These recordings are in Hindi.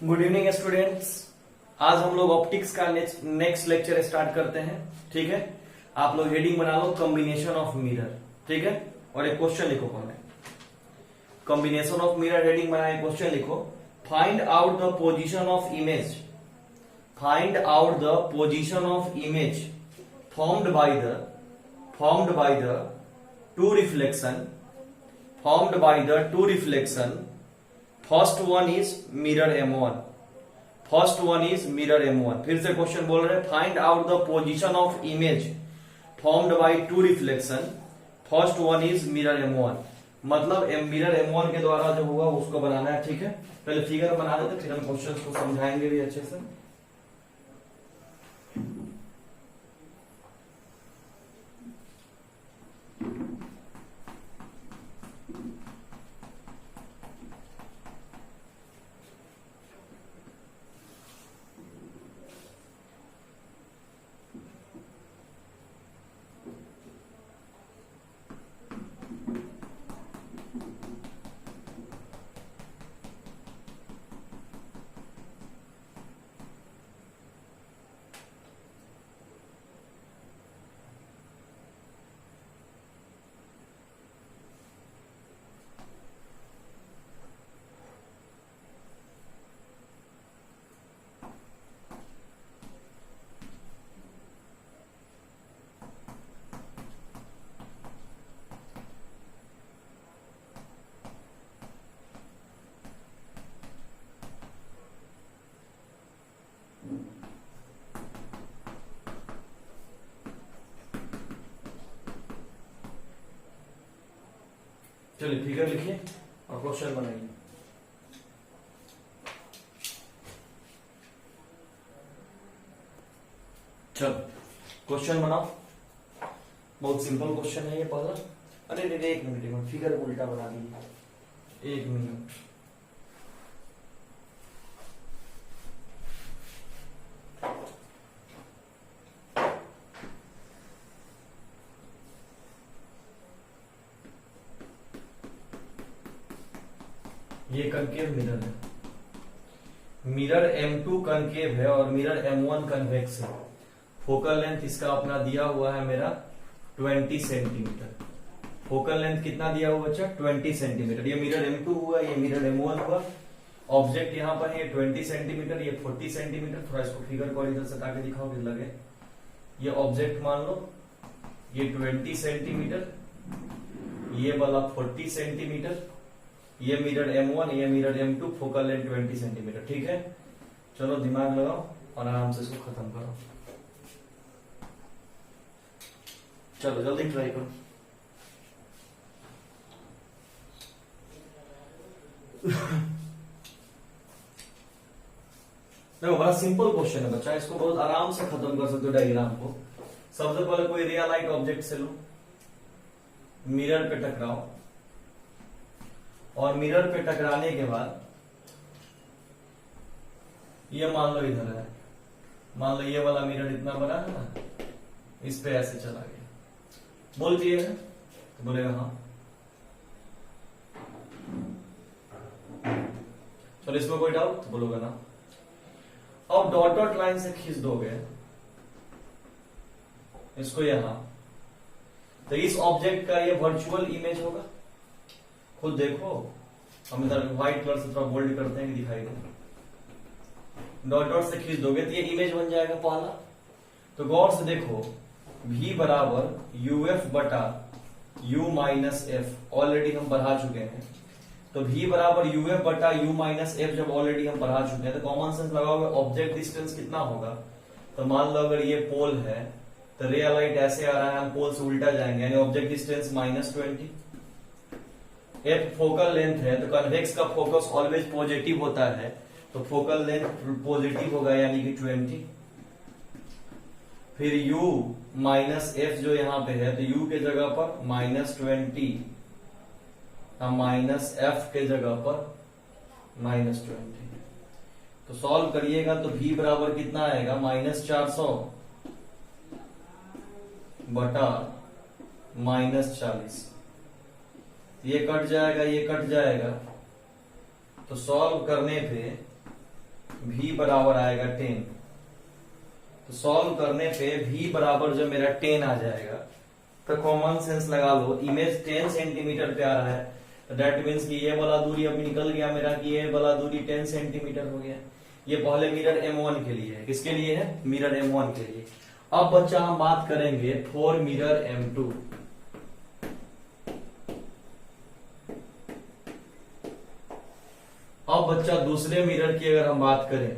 Good evening students. आज हम लोग ऑप्टिक्स का नेक्स्ट लेक्चर स्टार्ट करते हैं। ठीक है, आप लोग हेडिंग बना लो कॉम्बिनेशन ऑफ मिरर। ठीक है, और एक क्वेश्चन लिखो पहले। कॉम्बिनेशन ऑफ मिरर हेडिंग बनाए, क्वेश्चन लिखो। Find out the position of image, find out the position of image formed by the two reflection, formed by the two reflection. First one is mirror M1, first one is mirror M1। फिर से क्वेश्चन बोल रहे हैं find out the position of image formed by two reflection, first one is mirror M1। मतलब मिरर M1 के द्वारा जो होगा उसको बनाना है। ठीक है, पहले फिगर बना देते फिर हम क्वेश्चन को समझाएंगे भी अच्छे से। चलिए फिगर लिखिए और क्वेश्चन बनाइए। चलो क्वेश्चन बनाओ। बहुत सिंपल क्वेश्चन है ये पहला। अरे एक मिनट फिगर उल्टा बना दीजिए, एक मिनट। ये कनकेव मिरर है, मिरर M2 कनकेव है और मिरर M1 कन्वेक्स है। फोकल लेंथ इसका अपना दिया हुआ है मेरा 20 सेंटीमीटर। फोकल लेंथ कितना दिया हुआ बच्चा? 20 सेंटीमीटर। ये मिरर M2 हुआ, ये मिरर M1 हुआ। ऑब्जेक्ट यहाँ पर ये 20 सेंटीमीटर, ये 40 सेंटीमीटर। थोड़ा इसको फिगर को इधर से ताकि दिखाओ कि लगे। ये ऑब्जेक्ट मान लो ये 20 सेंटीमीटर, ये वाला 40 सेंटीमीटर, ये मिरर M1, ये mirror M2, focal length 20 centimetre. ठीक है, चलो दिमाग लगाओ और आराम से इसको खत्म करो। चलो जल्दी ट्राई करो। देखो बड़ा सिंपल क्वेश्चन है बच्चा, इसको बहुत आराम से खत्म कर सकते हो डायग्राम को। सबसे पहले कोई रियलाइट ऑब्जेक्ट से लो, मिरर पे टकराओ और मिरर पे टकराने के बाद ये मान लो इधर है, मान लो ये वाला मिरर इतना बड़ा है ना, इस पे ऐसे चला गया। बोल क्लियर है? तो बोलेगा हाँ। चलो इसमें कोई डाउट? तो बोलोगे ना। अब डॉट डॉट लाइन से खींच दोगे इसको यहां, तो इस ऑब्जेक्ट का ये वर्चुअल इमेज होगा। खुद देखो, हम इधर व्हाइट कलर से थोड़ा बोल्ड करते हैं कि दिखाई दे। डॉट डॉट से खींच दोगे तो ये इमेज बन जाएगा पहला। तो गौर से देखो, V बराबर UF बटा U माइनस एफ ऑलरेडी हम बढ़ा चुके हैं। तो V बराबर UF बटा U माइनस एफ जब ऑलरेडी हम बढ़ा चुके हैं तो कॉमन सेंस लगाओगे ऑब्जेक्ट डिस्टेंस कितना होगा। तो मान लो अगर ये पोल है तो रे लाइट ऐसे आ रहा है, हम पोल से उल्टा जाएंगे, यानी object distance -20। F focal length है तो कन्वेक्स का फोकस ऑलवेज पॉजिटिव होता है, तो फोकल लेंथ पॉजिटिव होगा यानी कि 20। फिर U माइनस एफ जो यहां पे है तो U के जगह पर -20, माइनस एफ के जगह पर -20। तो सॉल्व करिएगा तो V बराबर कितना आएगा? -400 बटा -40। ये कट जाएगा, ये कट जाएगा। तो सॉल्व करने पे v बराबर आएगा 10। तो सॉल्व करने पे v बराबर जब मेरा 10 आ जाएगा तो कॉमन सेंस लगा लो, इमेज 10 सेंटीमीटर पे आ रहा है, तो दैट मीन्स कि ये वाला दूरी अब निकल गया मेरा कि ये वाला दूरी 10 सेंटीमीटर हो गया। ये पहले मिरर M1 के लिए है। किसके लिए है? मिरर M1 के लिए। अब बच्चा हम बात करेंगे फॉर मिरर M2। अब बच्चा दूसरे मिरर की अगर हम बात करें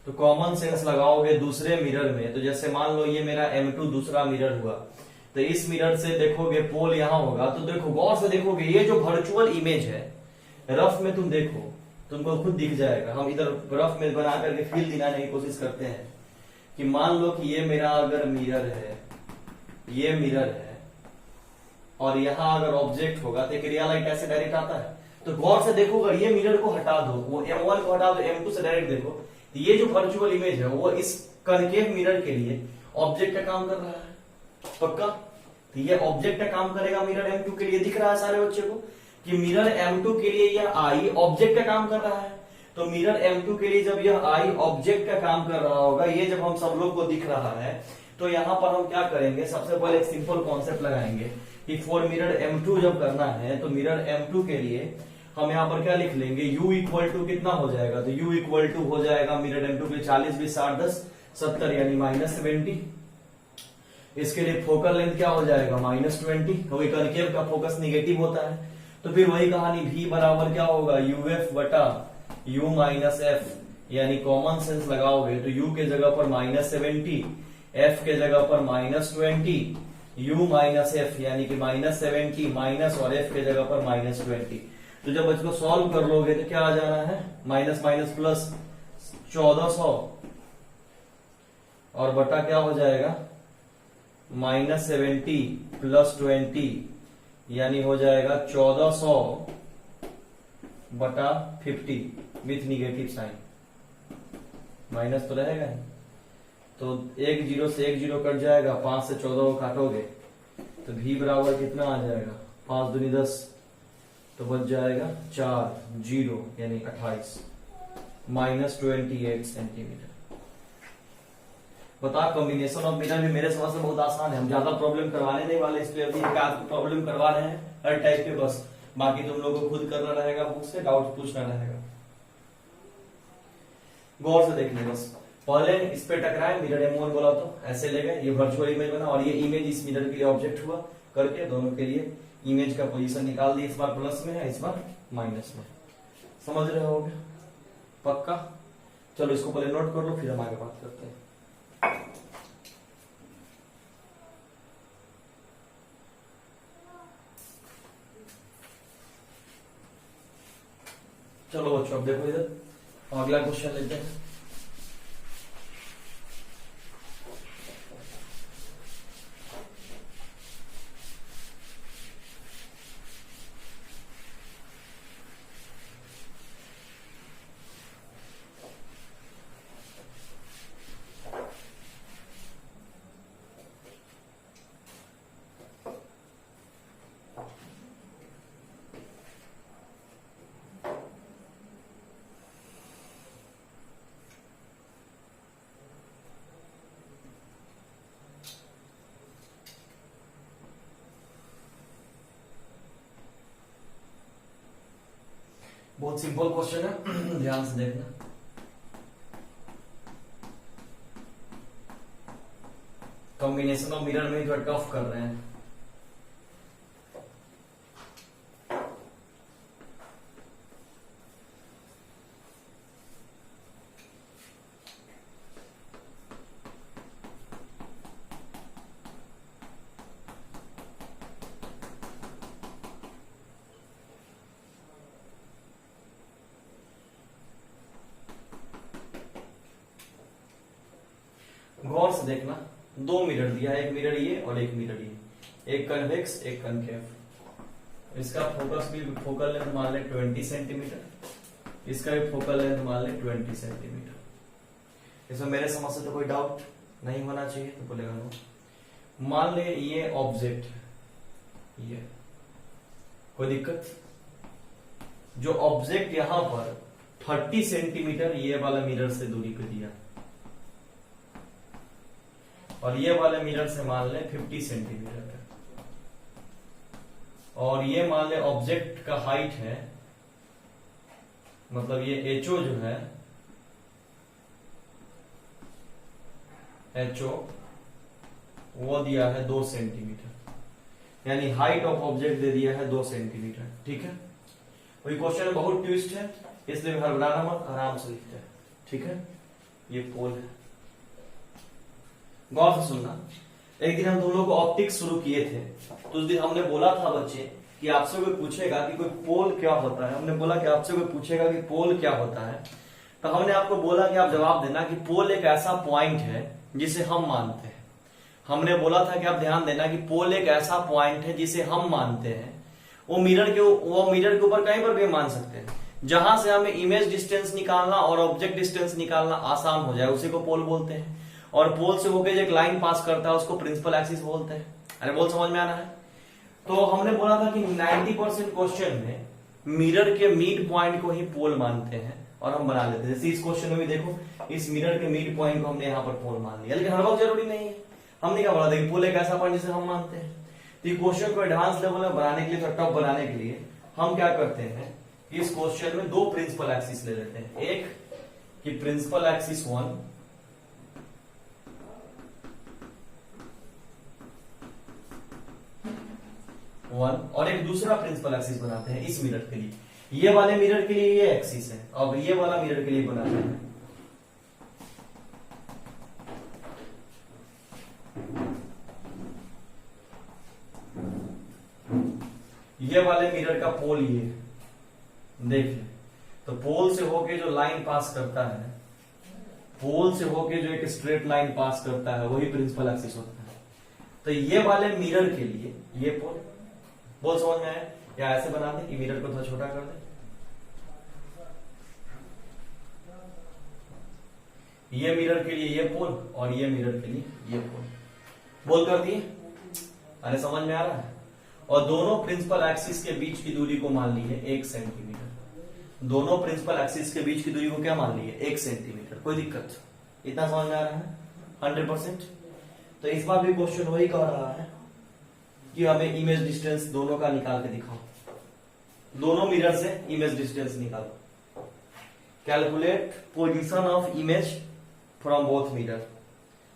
तो कॉमन सेंस लगाओगे दूसरे मिरर में, तो जैसे मान लो ये मेरा M2 दूसरा मिरर हुआ, तो इस मिरर से देखोगे पोल यहां होगा, तो देखो गौर से देखोगे ये जो वर्चुअल इमेज है, रफ में तुम देखो तुमको खुद दिख जाएगा। हम इधर रफ में बना करके फील दिलाने की कोशिश करते हैं कि मान लो कि ये मेरा अगर मिरर है, ये मिरर है, और यहां अगर ऑब्जेक्ट होगा तो एक रियलाइट ऐसे डायरेक्ट आता है। तो गौर से देखो, अगर ये मिरर को हटा दो, वो M1 को हटा दो, M2 से डायरेक्ट देखो, तो ये जो वर्चुअल इमेज है वो इस कनकेव मिरर के लिए ऑब्जेक्ट का काम कर रहा है। पक्का? तो ये ऑब्जेक्ट का काम करेगा मिरर M2 के लिए। दिख रहा है सारे बच्चे को कि मिरर M2 के लिए यह आई ऑब्जेक्ट का काम कर रहा है। तो मिरर M2 के लिए जब यह आई ऑब्जेक्ट का काम कर रहा होगा, ये जब हम सब लोग को दिख रहा है, तो यहां पर हम क्या करेंगे, सबसे पहले एक सिंपल कॉन्सेप्ट लगाएंगे कि फॉर मिरर M2 जब करना है तो मिरर M2 के लिए हम यहाँ पर क्या लिख लेंगे, u इक्वल टू कितना हो जाएगा, तो u इक्वल टू हो जाएगा मिरर M2 के 40 20 60 10 70 यानी -70। इसके लिए फोकल लेंथ क्या हो जाएगा, -20, क्योंकि कनकेव का फोकस निगेटिव होता है। तो फिर वही कहानी, v बराबर क्या होगा, uf बटा u माइनस एफ, यानी कॉमन सेंस लगाओगे तो u के जगह पर -70, f के जगह पर -20, u माइनस एफ यानी कि -70 माइनस और f के जगह पर -20। तो जब इसको सॉल्व कर लोगे तो क्या आ जाना है, माइनस माइनस प्लस 1400 और बटा क्या हो जाएगा -70 प्लस 20 यानी हो जाएगा 1400 बटा 50 विथ निगेटिव साइन, माइनस तो रहेगा ही। तो एक जीरो से एक जीरो कट जाएगा, 5 से 14 को काटोगे तो v बराबर कितना आ जाएगा, 5 दूनी 10, तो बच जाएगा 4 0 यानी 28 -28 सेंटीमीटर। बता, कॉम्बिनेशन ऑफ मिरर भी मेरे समझ से बहुत आसान है, हम ज्यादा प्रॉब्लम करवाने नहीं वाले, इसलिए अभी एक आध प्रॉब्लम करवा रहे हैं हर टाइप के बस, बाकी तुम लोगों को खुद करना रहेगा, बुक से डाउट पूछना रहेगा। गौर से देखने बस, पहले इस पे टकराए, मिरर M1 बोला तो ऐसे ले गए, ये वर्चुअल इमेज बना और ये इमेज इस मिरर के लिए ऑब्जेक्ट हुआ, करके दोनों के लिए इमेज का पोजीशन निकाल दी, इस बार प्लस में है, इस बार माइनस में। समझ रहे होगे? पक्का? चलो इसको पहले नोट कर लो, फिर हम आगे बात करते हैं। चलो बच्चों अब देखो इधर, अगला क्वेश्चन लेते हैं। बहुत सिंपल क्वेश्चन है, ध्यान से देखना। कॉम्बिनेशन ऑफ मिरर में थोड़ा टफ कर रहे हैं। गौर से देखना, दो मिरर दिया है, एक मिरर ये और एक मिरर ये, एक कन्वेक्स एक कनकेव। इसका फोकस भी फोकल लेंथ मान ले 20 सेंटीमीटर, इसका भी फोकल लेंथ मान ले 20 सेंटीमीटर। इसमें मेरे समझ से तो कोई डाउट नहीं होना चाहिए, तो बोलेगा नो। मान ले ये ऑब्जेक्ट, ये कोई दिक्कत, जो ऑब्जेक्ट यहां पर 30 सेंटीमीटर ये वाला मिरर से दूरी पे दिया, और ये वाले मिरर से मान ले 50 सेंटीमीटर का, और ये मान ले ऑब्जेक्ट का हाइट है, मतलब ये एचओ जो है, एचओ वो दिया है 2 सेंटीमीटर, यानी हाइट ऑफ ऑब्जेक्ट दे दिया है 2 सेंटीमीटर। ठीक है, वही क्वेश्चन में बहुत ट्विस्ट है, इसलिए हड़बड़ाना मत, आराम से लिखते हैं। ठीक है, ये पोल है, गौर से सुनना। एक दिन हम तुम लोग को ऑप्टिक्स शुरू किए थे, तो उस दिन हमने बोला था बच्चे कि आपसे कोई पूछेगा कि कोई पोल क्या होता है, हमने बोला कि आपसे कोई पूछेगा कि पोल क्या होता है, तो हमने आपको बोला कि आप जवाब देना कि पोल एक ऐसा पॉइंट है जिसे हम मानते हैं। हमने बोला था कि आप ध्यान देना कि पोल एक ऐसा पॉइंट है जिसे हम मानते हैं, वो मिरर के ऊपर कहीं पर भी मान सकते हैं, जहां से हमें इमेज डिस्टेंस निकालना और ऑब्जेक्ट डिस्टेंस निकालना आसान हो जाए, उसी को पोल बोलते हैं। और पोल से होकर जो एक लाइन पास करता है उसको प्रिंसिपल एक्सिस बोलते हैं। अरे बोल समझ में आ रहा है? तो हमने बोला था कि 90% क्वेश्चन में मिरर के मिड पॉइंट को ही पोल मानते हैं और हम बना लेते हैं। जैसे इस क्वेश्चन में भी देखो, इस मिरर के मिड पॉइंट को हमने यहाँ पर पोल मान लिया, लेकिन हर वक्त जरूरी नहीं है। हमने क्या बोला था कि पोल एक ऐसा पॉइंट जिसे हम मानते हैं। तो ये क्वेश्चन को एडवांस लेवल में बनाने के लिए, टफ बनाने के लिए हम क्या करते हैं, इस क्वेश्चन में 2 प्रिंसिपल एक्सिस ले लेते हैं। एक कि प्रिंसिपल एक्सिस 1 और एक दूसरा प्रिंसिपल एक्सिस बनाते हैं इस मिरर के लिए। ये वाले मिरर के लिए ये एक्सिस है, अब ये वाला मिरर के लिए बनाते हैं ये वाले मिरर का पोल। ये देख ले, तो पोल से होके जो लाइन पास करता है, पोल से होके जो एक स्ट्रेट लाइन पास करता है, वही प्रिंसिपल एक्सिस होता है। तो ये वाले मिरर के लिए ये पोल, बोल समझ में आया? या ऐसे बना दे कि मिरर को थोड़ा छोटा कर दे, ये मिरर के लिए ये पोल और ये मिरर के लिए ये पोल, बोल कर दिए। अरे समझ में आ रहा है? और दोनों प्रिंसिपल एक्सिस के बीच की दूरी को मान ली है 1 सेंटीमीटर। दोनों प्रिंसिपल एक्सिस के बीच की दूरी को क्या मान ली है? 1 सेंटीमीटर। कोई दिक्कत? इतना समझ में आ रहा है? 100%। तो इस बार भी क्वेश्चन वही कह रहा है कि हमें इमेज डिस्टेंस दोनों का निकाल के दिखाओ, दोनों मिरर से इमेज डिस्टेंस निकालो। Calculate position of image from both mirror.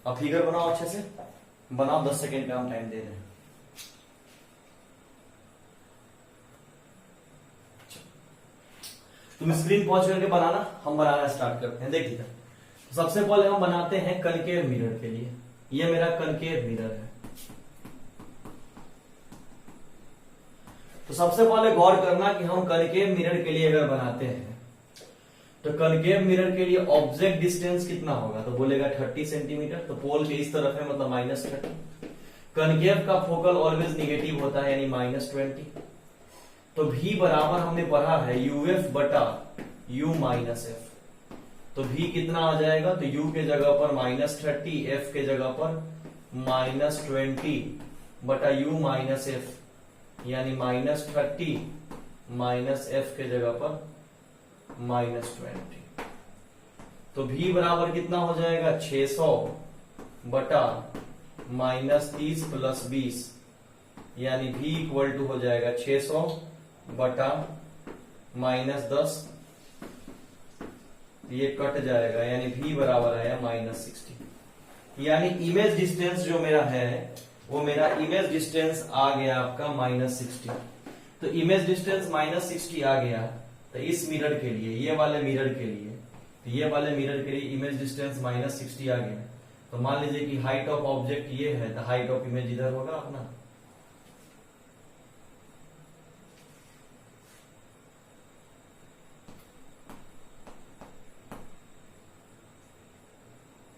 अब फिगर बनाओ, अच्छे से बनाओ, 10 सेकेंड का हम टाइम दे रहे हैं। तुम स्क्रीन पॉज करके बनाना, हम बनाना स्टार्ट करते हैं। देखिए, सबसे पहले हम बनाते हैं कनकेव मिरर के लिए। ये मेरा कनकेव मिरर है। तो सबसे पहले गौर करना कि हम कनकेव मिरर के लिए अगर बनाते हैं तो कनकेव मिरर के लिए ऑब्जेक्ट डिस्टेंस कितना होगा? तो बोलेगा 30 सेंटीमीटर। तो पोल के इस तरफ है, मतलब -30। कनकेव का फोकल ऑलवेज निगेटिव होता है, यानी -20। तो V बराबर हमने पढ़ा है UF बटा U माइनस F। तो V कितना आ जाएगा? तो U के जगह पर -30, F के जगह पर -20 बटा U माइनस F, यानी -30 माइनस F के जगह पर -20। तो V बराबर कितना हो जाएगा? 600 बटा -30 प्लस 20, यानी V इक्वल टू हो जाएगा 600 बटा -10, ये कट जाएगा, यानी V बराबर आया -60। यानी इमेज डिस्टेंस जो मेरा है वो मेरा इमेज डिस्टेंस आ गया आपका -60। तो इमेज डिस्टेंस -60 आ गया। तो इस मिरर के लिए, ये वाले मिरर के लिए, ये वाले मिरर के लिए इमेज डिस्टेंस -60 आ गया। तो मान लीजिए कि हाइट ऑफ ऑब्जेक्ट ये है, तो हाइट ऑफ इमेज इधर होगा अपना।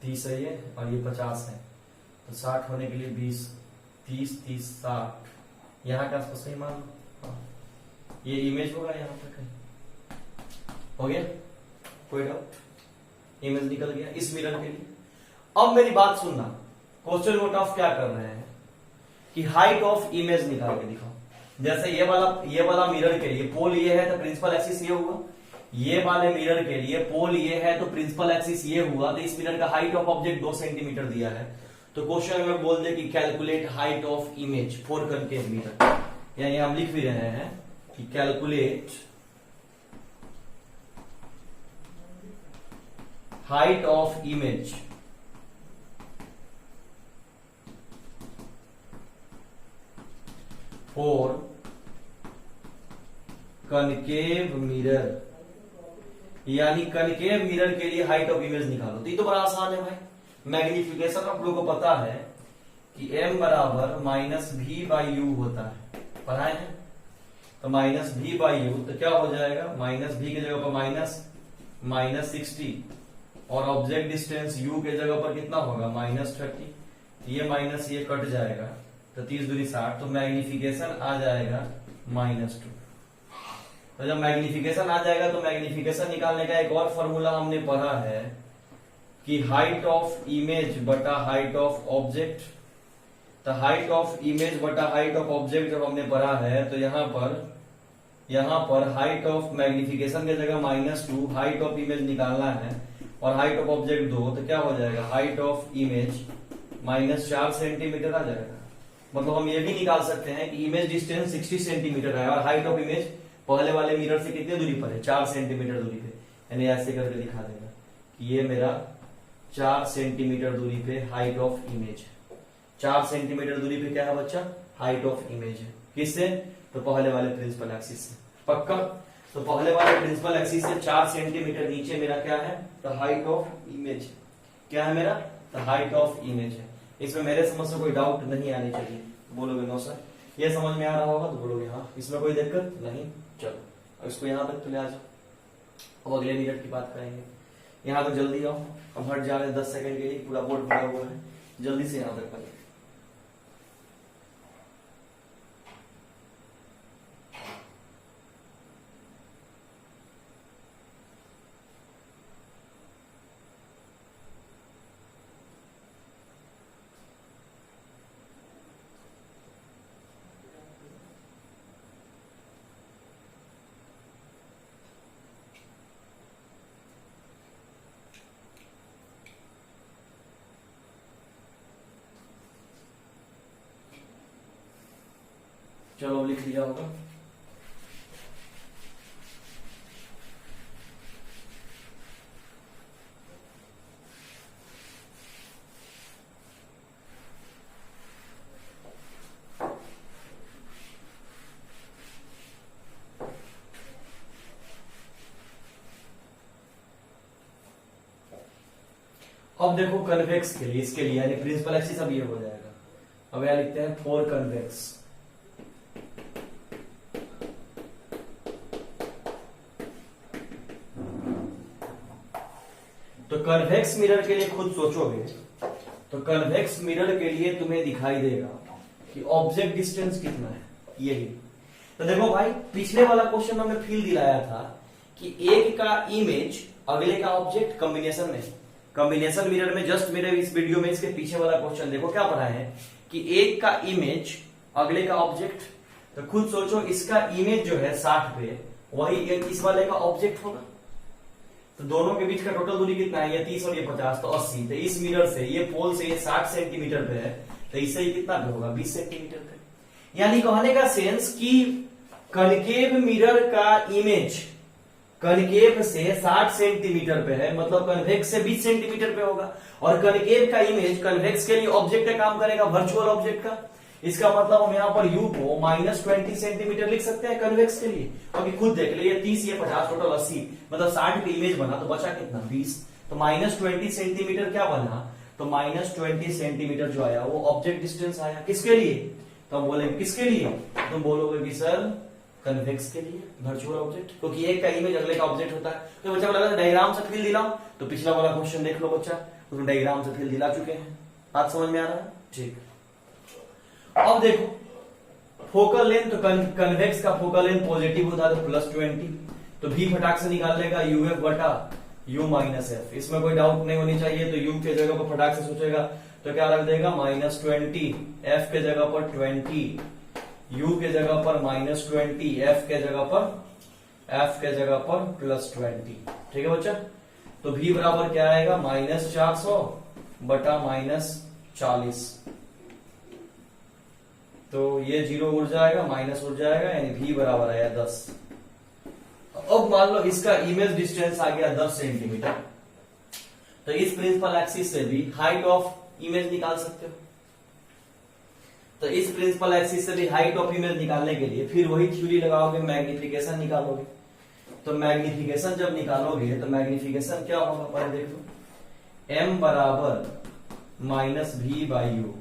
तीस है ये, और ये 50 है। तो 60 होने के लिए 20, 30, 30, 60 यहाँ के आसपास सही मान लो। ये इमेज होगा यहाँ पर कहीं, हो गया? कोई डाउट? इमेज निकल गया इस मिरर के लिए। अब मेरी बात सुनना, क्वेश्चन नोट ऑफ क्या कर रहे हैं कि हाइट ऑफ इमेज निकाल के दिखाओ। जैसे ये वाला मिरर के लिए पोल ये है, तो प्रिंसिपल एक्सिस ये होगा। ये वाले मिरर के लिए पोल ये है तो प्रिंसिपल एक्सिस ये हुआ, तो इस मिरर का हाइट ऑफ ऑब्जेक्ट 2 सेंटीमीटर दिया है। तो क्वेश्चन में बोल दे कि calculate height of image for concave mirror, यानी हम लिख भी रहे हैं कि calculate height of image for concave mirror, यानी कनकेव मिरर के लिए हाइट ऑफ इमेज निकालो। तो ये तो बड़ा आसान है भाई। मैग्निफिकेशन आप लोगों को पता है कि m बराबर माइनस भी बाई यू होता है, पढ़ाए हैं। तो माइनस भी बाई यू तो क्या हो जाएगा, माइनस भी के जगह पर माइनस 60 और ऑब्जेक्ट डिस्टेंस u के जगह पर कितना होगा माइनस 30। ये माइनस ये कट जाएगा तो 30 दूनी 60, तो मैग्निफिकेशन आ जाएगा -2। तो जब मैग्निफिकेशन आ जाएगा तो मैग्निफिकेशन निकालने का एक और फॉर्मूला हमने पढ़ा है कि हाइट ऑफ इमेज बटा हाइट ऑफ ऑब्जेक्ट। तो हाइट ऑफ इमेज बटा हाइट ऑफ ऑब्जेक्ट जब हमने पढ़ा है तो यहां पर हाइट ऑफ मैग्निफिकेशन के जगह -2, हाइट ऑफ इमेज निकालना है और हाइट ऑफ ऑब्जेक्ट 2, तो क्या हो जाएगा हाइट ऑफ इमेज -4 सेंटीमीटर आ जाएगा। मतलब हम ये भी निकाल सकते हैं कि इमेज डिस्टेंस 60 सेंटीमीटर है और हाइट ऑफ इमेज पहले वाले मिरर से कितने दूरी पर है, 4 सेंटीमीटर दूरी पे। यानी ऐसे करके दिखा देगा कि ये मेरा 4 सेंटीमीटर दूरी पे हाइट ऑफ इमेज है। 4 सेंटीमीटर दूरी पे क्या है बच्चा, हाइट ऑफ इमेज है। किससे, तो पहले वाले प्रिंसिपल एक्सिस से। पक्का। तो पहले वाले प्रिंसिपल एक्सिस से 4 सेंटीमीटर नीचे मेरा क्या है, तो हाइट ऑफ इमेज क्या है मेरा, तो हाइट ऑफ इमेज है। इसमें मेरे समझ से कोई डाउट नहीं आनी चाहिए। बोलोगे नो सर, ये समझ में आ रहा होगा तो बोलोगे हाँ, इसमें कोई दिक्कत नहीं। चलो अब इसको यहां तक तो ले आ जाओ, अब अगले मिनट की बात करेंगे। यहां तक जल्दी आओ, अब हट जा रहे 10 सेकंड के लिए, पूरा बोर्ड भरा हुआ है, जल्दी से यहां तक करें। चलो लिख लिया होगा। अब देखो कन्वेक्स के लिए, इसके लिए यानी प्रिंसिपल एक्सिस अब ये हो जाएगा। अब यहां लिखते हैं फॉर कन्वेक्स। तो कन्वेक्स मिरर के लिए खुद सोचोगे तो कन्वेक्स मिरर के लिए तुम्हें दिखाई देगा कि ऑब्जेक्ट डिस्टेंस कितना है, यही। तो देखो भाई, पिछले वाला क्वेश्चन में हमें फील दिलाया था कि एक का इमेज अगले का ऑब्जेक्ट कॉम्बिनेशन में, कॉम्बिनेशन मिरर में जस्ट मेरे इस वीडियो में इसके पीछे वाला क्वेश्चन देखो क्या पढ़ा है कि एक का इमेज अगले का ऑब्जेक्ट। तो खुद सोचो, इसका इमेज जो है 60 पे, वही इस वाले का ऑब्जेक्ट होगा। तो दोनों के बीच का टोटल दूरी कितना है, ये 30 और ये 50, तो 80। तो इस मिरर से, ये पोल से ये 60 सेंटीमीटर पे है, तो इससे ये कितना पे होगा, 20 सेंटीमीटर पे। यानी कहने का सेंस कि कनकेव मिरर का इमेज कनकेव से 60 सेंटीमीटर पे है, मतलब कन्वेक्स से 20 सेंटीमीटर पे होगा। और कनकेव का इमेज कन्वेक्स के लिए ऑब्जेक्ट का काम करेगा, वर्चुअल ऑब्जेक्ट का। इसका मतलब हम यहाँ पर u को -20 सेंटीमीटर लिख सकते हैं कन्वेक्स के लिए। अभी खुद देख ले, ये 30 ये 50 टोटल 80, मतलब 60 पे इमेज बना तो बचा कितना, 20। तो -20 सेंटीमीटर क्या बना, तो -20 सेंटीमीटर जो आया वो ऑब्जेक्ट डिस्टेंस आया। किसके लिए, तो हम बोलेंगे किसके लिए, तुम बोलोगे कि सर कन्वेक्स के लिए, वर्चुअल ऑब्जेक्ट, क्योंकि एक का इमेज अगले का ऑब्जेक्ट होता है। तो बच्चा बोला डायग्राम से फील दिलाओ, तो पिछला वाला क्वेश्चन देख लो बच्चा, तो डायग्राम से फील दिला चुके हैं। बात समझ में आ रहा है, ठीक। अब देखो फोकल लेंथ, तो कन्वेक्स का फोकल लेंथ पॉजिटिव होता है तो +20, तो भी फटाक से निकाल लेगा यूएफ बटा u माइनस एफ। इसमें कोई डाउट नहीं होनी चाहिए। तो u के जगह पर फटाक से सोचेगा तो क्या रख देगा -20, f के जगह पर 20, u के जगह पर -20, f के जगह पर एफ के जगह पर +20। ठीक है बच्चा, तो v बराबर क्या आएगा, -400 बटा -40। तो ये 0 उड़ जाएगा, माइनस उड़ जाएगा, यानी v बराबर आया 10। अब मान लो इसका इमेज डिस्टेंस आ गया 10 सेंटीमीटर, तो इस प्रिंसिपल एक्सिस से भी हाइट ऑफ इमेज निकाल सकते हो। तो इस प्रिंसिपल एक्सिस से भी हाइट ऑफ इमेज निकालने के लिए फिर वही थ्योरी लगाओगे, मैग्निफिकेशन निकालोगे। तो मैग्निफिकेशन जब निकालोगे तो मैग्निफिकेशन क्या होगा, पहले देख लो। m बराबर -v/u,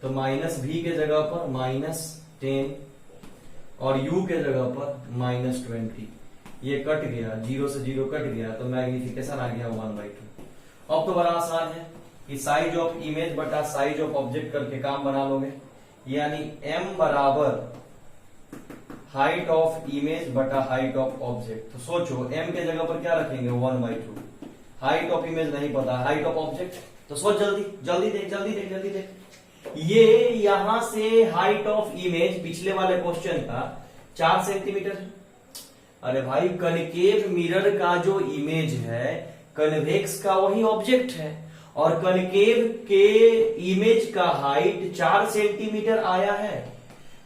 तो -v के जगह पर -10 और u के जगह पर -20। ये कट गया, 0 से 0 कट गया, तो मैग्निफिकेशन आ गया 1/2। अब तो बड़ा आसान है कि साइज ऑफ इमेज बटा साइज ऑफ ऑब्जेक्ट करके काम बना लोगे, यानी m बराबर हाइट ऑफ इमेज बटा हाइट ऑफ ऑब्जेक्ट। तो सोचो m के जगह पर क्या रखेंगे, 1/2। हाइट ऑफ इमेज नहीं पता, हाइट ऑफ ऑब्जेक्ट, तो सोच जल्दी जल्दी देख जल्दी देख जल्दी देख। ये यहां से हाइट ऑफ इमेज पिछले वाले क्वेश्चन का 4 सेंटीमीटर है। अरे भाई, कनकेव मिरर का जो इमेज है कन्वेक्स का वही ऑब्जेक्ट है, और कनकेव के इमेज का हाइट 4 सेंटीमीटर आया है।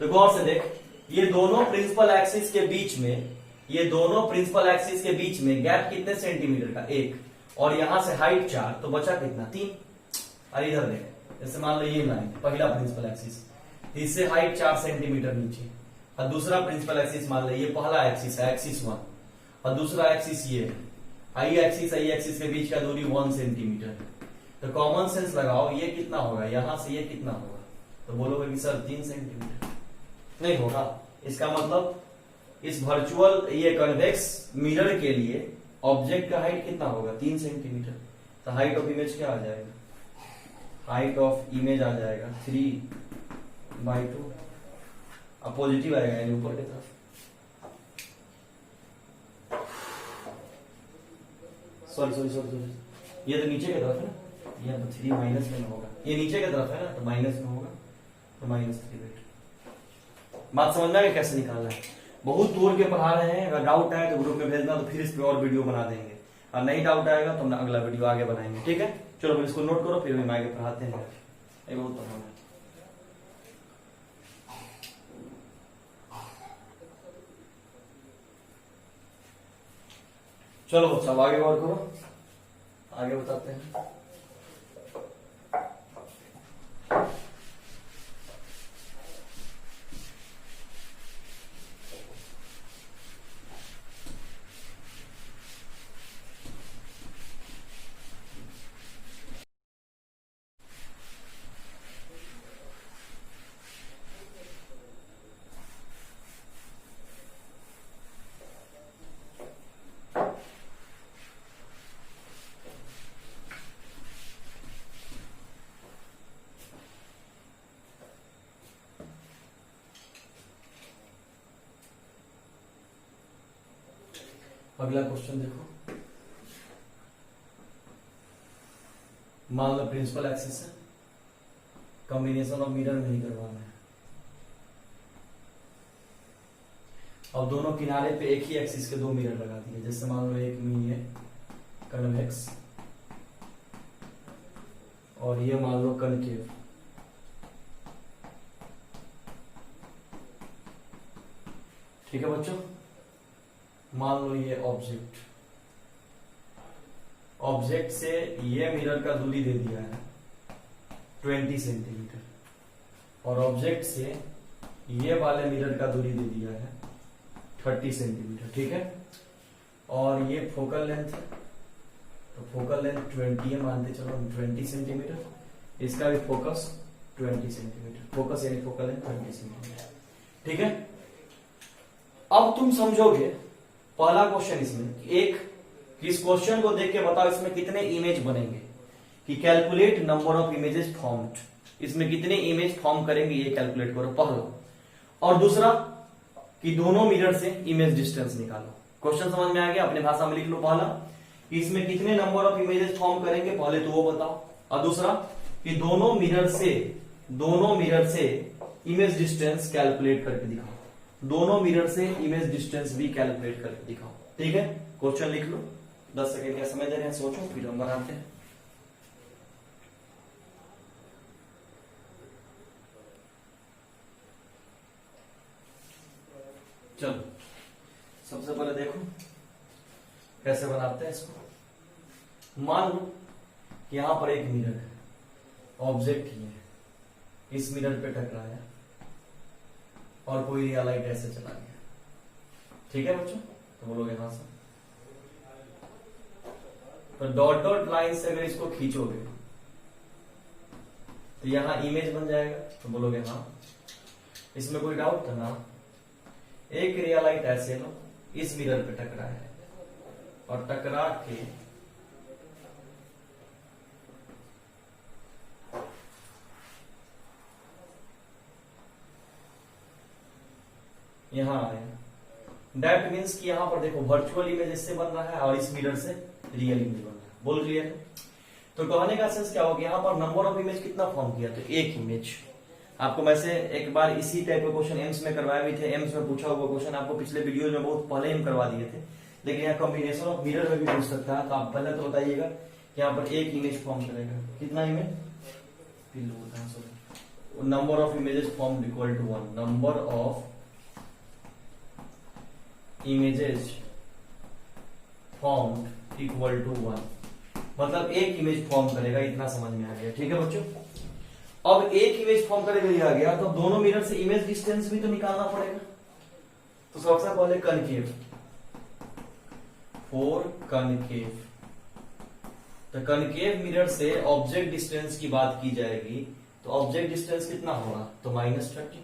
तो गौर से देख, ये दोनों प्रिंसिपल एक्सिस के बीच में, ये दोनों प्रिंसिपल एक्सिस के बीच में गैप कितने सेंटीमीटर का, 1, और यहां से हाइट 4, तो बचा कितना, 3। अरे इधर देख, जैसे मान लो ये लाइन पहला प्रिंसिपल एक्सिस, इससे हाइट 4 सेंटीमीटर नीचे, और दूसरा प्रिंसिपल एक्सिस मान लो ये पहला एक्सिस है, एक्सिस 1, और दूसरा एक्सिस ये है, आई एक्सिस के बीच का दूरी 1 सेंटीमीटर। तो कॉमन सेंस लगाओ, ये कितना होगा, यहां से ये कितना होगा, तो बोलोगे कि सर 3 सेंटीमीटर। नहीं होगा, इसका मतलब इस वर्चुअल ये कन्वेक्स मिरर के लिए ऑब्जेक्ट का हाइट कितना होगा, 3 सेंटीमीटर। तो हाइट ऑफ इमेज क्या आ जाएगा, हाइट ऑफ इमेज आ जाएगा 3/2। अब पॉजिटिव आएगा यानी ऊपर की तरफ। सॉरी, ये तो नीचे की तरफ है ना, ये तो 3 माइनस में होगा, ये नीचे की तरफ है ना, तो माइनस में होगा, तो -3/2। बात समझ में कैसे निकालना है, बहुत दूर के पढ़ा रहे हैं। अगर डाउट आए तो ग्रुप में भेजना, तो फिर इस पे और वीडियो बना देंगे, और नहीं डाउट आएगा तो हम अगला वीडियो आगे बनाएंगे। ठीक है, चलो फिर इसको नोट करो, फिर हम आगे पढ़ाते हैं। बहुत पढ़ाना है। चलो बच्चा आगे गौर करो, आगे बताते हैं। अगला क्वेश्चन देखो, मान लो प्रिंसिपल एक्सिस है, कॉम्बिनेशन ऑफ मिरर नहीं करवाना है। और दोनों किनारे पे एक ही एक्सिस के 2 मिरर लगा दिए, जैसे मान लो एक में ये कन्वेक्स और ये मान लो कनकेव। ठीक है बच्चों, मान लो ये ऑब्जेक्ट से ये मिरर का दूरी दे दिया है 20 सेंटीमीटर, और ऑब्जेक्ट से ये वाले मिरर का दूरी दे दिया है 30 सेंटीमीटर। ठीक है, और ये फोकल लेंथ है, तो फोकल लेंथ 20 है, मानते चलो 20 सेंटीमीटर, इसका भी फोकस 20 सेंटीमीटर, फोकस यानी फोकल लेंथ 20 सेंटीमीटर। ठीक है, अब तुम समझोगे पहला क्वेश्चन इसमें, इस क्वेश्चन को देख के बताओ इसमें कितने इमेज बनेंगे, कि calculate number of images formed, इसमें कितने इमेज फॉर्म करेंगे ये कैलकुलेट करो पहला, और दूसरा कि दोनों मिरर से इमेज डिस्टेंस निकालो। क्वेश्चन समझ में आ गया, अपने भाषा में लिख लो। पहला कि इसमें कितने नंबर ऑफ इमेजेस फॉर्म करेंगे, पहले तो वो बताओ, और दूसरा कि दोनों मिरर से इमेज डिस्टेंस कैलकुलेट करके दिखाओ। दोनों मिरर से इमेज डिस्टेंस भी कैलकुलेट करके दिखाओ। ठीक है, क्वेश्चन लिख लो, 10 सेकेंड का समय दे रहे हैं, सोचो फिर हम बनाते हैं। चलो सबसे पहले देखो कैसे बनाते हैं इसको। मान लो कि यहां पर एक मिरर है, ऑब्जेक्ट ही है, इस मिरर पे टकराया और कोई रिया लाइट ऐसे चला गया। ठीक है बच्चों, तो बोलोगे यहां से, तो डॉट डॉट लाइन से अगर इसको खींचोगे तो यहां इमेज बन जाएगा, तो बोलोगे हाँ। इसमें कोई डाउट था ना? एक रिया लाइट ऐसे लो, इस मिरर पे टकराया है और टकरा के यहां आया। दैट मीन्स कि यहां पर देखो वर्चुअल इमेज इससे बन रहा है और इस मिरर से रियल इमेज बन रहा है। बोल क्लियर है? तो कहने का सेंस क्या हो गया, यहां पर नंबर ऑफ इमेज कितना फॉर्म किया? तो एक इमेज। आपको मैं से एक बार इसी टाइप का क्वेश्चन एम्स में करवाए भी थे, एम्स में पूछा हुआ क्वेश्चन आपको पिछले वीडियो में बहुत पहले हम करवा दिए थे, लेकिन यहाँ कॉम्बिनेशन ऑफ मिरर में भी पूछ सकता है। तो आप पहले तो बताइएगा यहाँ पर एक इमेज फॉर्म करेगा, कितना image? Number of images form equal to 1, number of images form equal to 1, मतलब एक इमेज फॉर्म करेगा, इतना समझ में आ गया। ठीक है बच्चों, अब एक इमेज फॉर्म करेगा आ गया, तो दोनों मिरर से इमेज डिस्टेंस भी तो निकालना पड़ेगा। तो सबसे पहले कनकेव, फॉर कनकेव, तो कनकेव मिरर से ऑब्जेक्ट डिस्टेंस की बात की जाएगी, तो ऑब्जेक्ट डिस्टेंस कितना होगा? तो -30,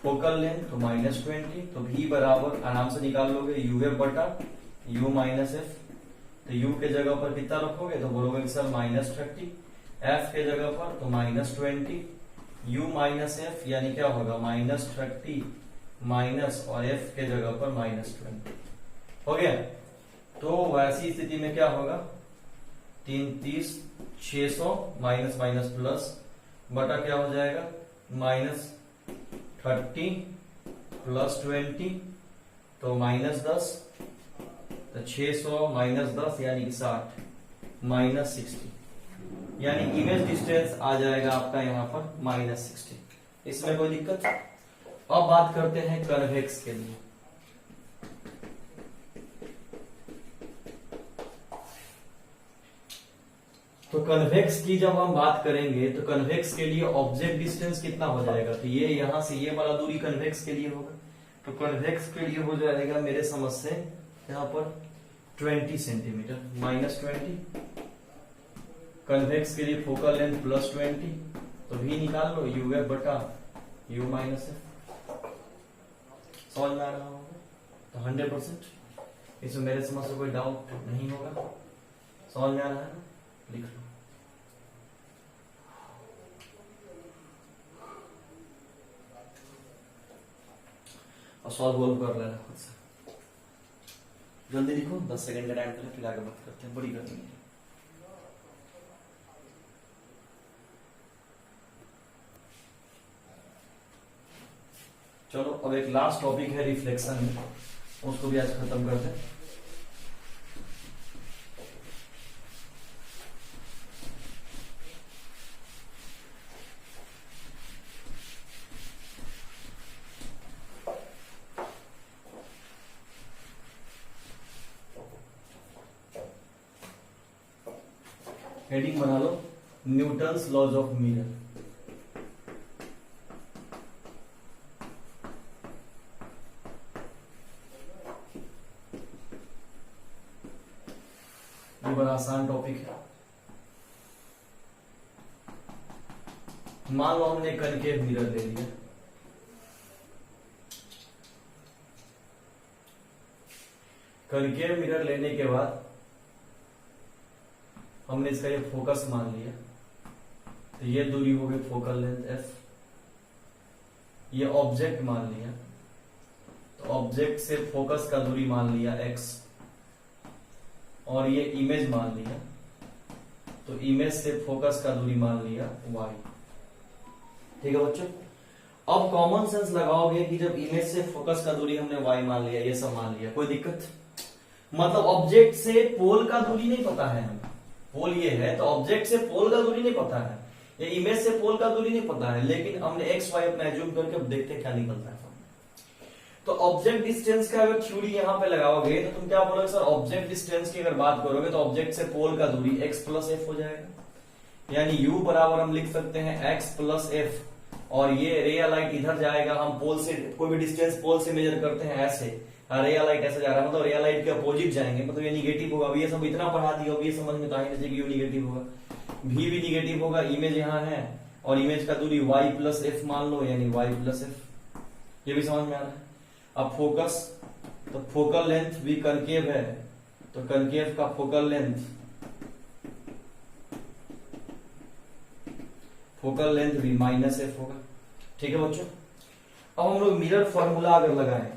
फोकल लेंथ तो -20, तो v बराबर आराम से निकाल लोगे uf बटा u माइनस एफ। तो u के जगह पर कितना रखोगे? तो बोलोगे कि सर -30, f के जगह पर तो -20, u माइनस एफ यानी क्या होगा? -30 माइनस और f के जगह पर -20 हो गया। तो वैसी स्थिति में क्या होगा? 3 30 600 माइनस माइनस प्लस बटा क्या हो जाएगा? -30 प्लस 20 तो -10, तो 600 माइनस 10 यानी कि 60 माइनस 60, यानी इमेज डिस्टेंस आ जाएगा आपका यहाँ पर -60। इसमें कोई दिक्कत? अब बात करते हैं कन्वेक्स के लिए। तो कन्वेक्स की जब हम बात करेंगे तो कन्वेक्स के लिए ऑब्जेक्ट डिस्टेंस कितना हो जाएगा? तो ये यहां से ये वाला दूरी कन्वेक्स के लिए होगा, तो कन्वेक्स के लिए हो जाएगा मेरे समझ से यहाँ पर 20 सेंटीमीटर, -20। कन्वेक्स के लिए फोकल लेंथ +20, तो भी निकाल लो uf बटा u माइनस एफ। समझ में आ रहा होगा? तो 100%। इसमें मेरे समझ से कोई डाउट नहीं होगा। समझ में आ रहा है ना? लिख लो। और सॉल्व कर लेना खुद से, जल्दी लिखो, 10 सेकंड का टाइम करें, फिर आगे बात करते हैं, बड़ी करनी है। चलो अब एक लास्ट टॉपिक है रिफ्लेक्शन, उसको भी आज खत्म करते हैं। हेडिंग बना लो, न्यूटन्स लॉज ऑफ मिरर। ये बड़ा आसान टॉपिक है। मान लो हमने कनकेव मिरर ले लिया, कनकेव मिरर लेने के बाद हमने इसका ये फोकस मान लिया, तो ये दूरी हो गई फोकल लेंथ f, ये ऑब्जेक्ट मान लिया, तो ऑब्जेक्ट से फोकस का दूरी मान लिया x, और ये इमेज मान लिया, तो इमेज से फोकस का दूरी मान लिया y। ठीक है बच्चों, अब कॉमन सेंस लगाओगे कि जब इमेज से फोकस का दूरी हमने y मान लिया, ये सब मान लिया, कोई दिक्कत? मतलब ऑब्जेक्ट से पोल का दूरी नहीं पता है हमें, पोल ये है तो ऑब्जेक्ट से पोल का दूरी नहीं पता है, ये इमेज से पोल का दूरी नहीं पता है, लेकिन हमने एक्स वाई अपना एज्यूम करके अब देखते हैं क्या निकलता है। तो ऑब्जेक्ट डिस्टेंस का अगर थ्योरी यहां पे लगाओगे तो तुम क्या बोलोगे सर, ऑब्जेक्ट डिस्टेंस की अगर बात करोगे तो ऑब्जेक्ट से पोल का दूरी x प्लस एफ हो जाएगा, यानी u बराबर हम लिख सकते हैं x प्लस एफ, और ये रे या लाइट इधर जाएगा, हम पोल से कोई भी डिस्टेंस पोल से मेजर करते हैं ऐसे, रे या लाइट ऐसे जा रहा है मतलब रे या लाइट के अपोजिट जाएंगे, मतलब ये निगेटिव होगा। अब ये सब इतना पढ़ा दिया, अब ये समझ में तो आ ही नहीं कि यू निगेटिव होगा, v भी निगेटिव होगा, इमेज यहाँ है और इमेज का दूरी y प्लस एफ मान लो, यानी y प्लस एफ, ये भी समझ में आ रहा है। अब फोकस, तो फोकल लेंथ भी कंकेव है, तो कंकेव का फोकल लेंथ भी माइनस एफ होगा। ठीक है बच्चों, अब हम लोग मिरर फॉर्मूला अगर लगाएं,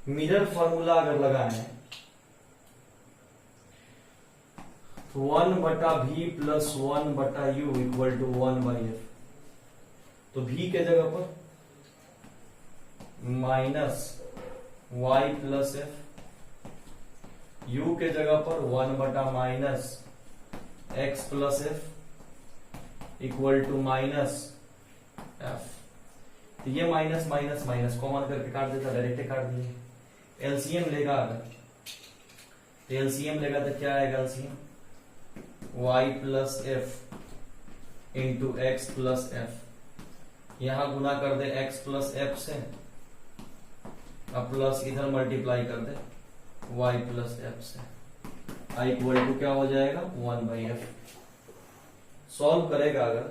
मिरर फॉर्मूला अगर लगाएं तो 1/v plus 1/u equal to 1/f, तो v के जगह पर minus y plus F, u के जगह पर 1/माइनस x plus F equal to minus F. तो ये माइनस माइनस माइनस कॉमन करके काट देता, डायरेक्ट काट दिए। एलसीएम लेगा अगर, तो एलसीएम लेगा तो क्या आएगा LCM, y plus F into x plus F, यहां गुना कर दे x प्लस एफ से, अब प्लस इधर मल्टीप्लाई कर दे y प्लस एफ से, i इक्वल टू क्या हो जाएगा 1/f। सॉल्व करेगा अगर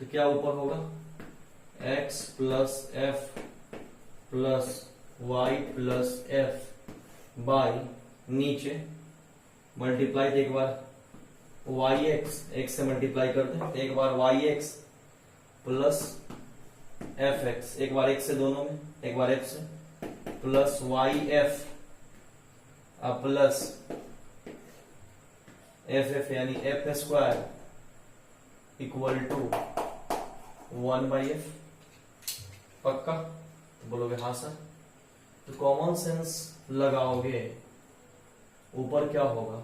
तो क्या ऊपर होगा x plus F plus y plus F by नीचे मल्टीप्लाई, एक बार yx x से मल्टीप्लाई करते हैं, एक बार yx प्लस fx, एक बार x से दोनों में, एक बार f से, प्लस yf प्लस ff यानी f square equal to 1/f। पक्का? तो बोलोगे हाँ सर। तो कॉमन सेंस लगाओगे, ऊपर क्या होगा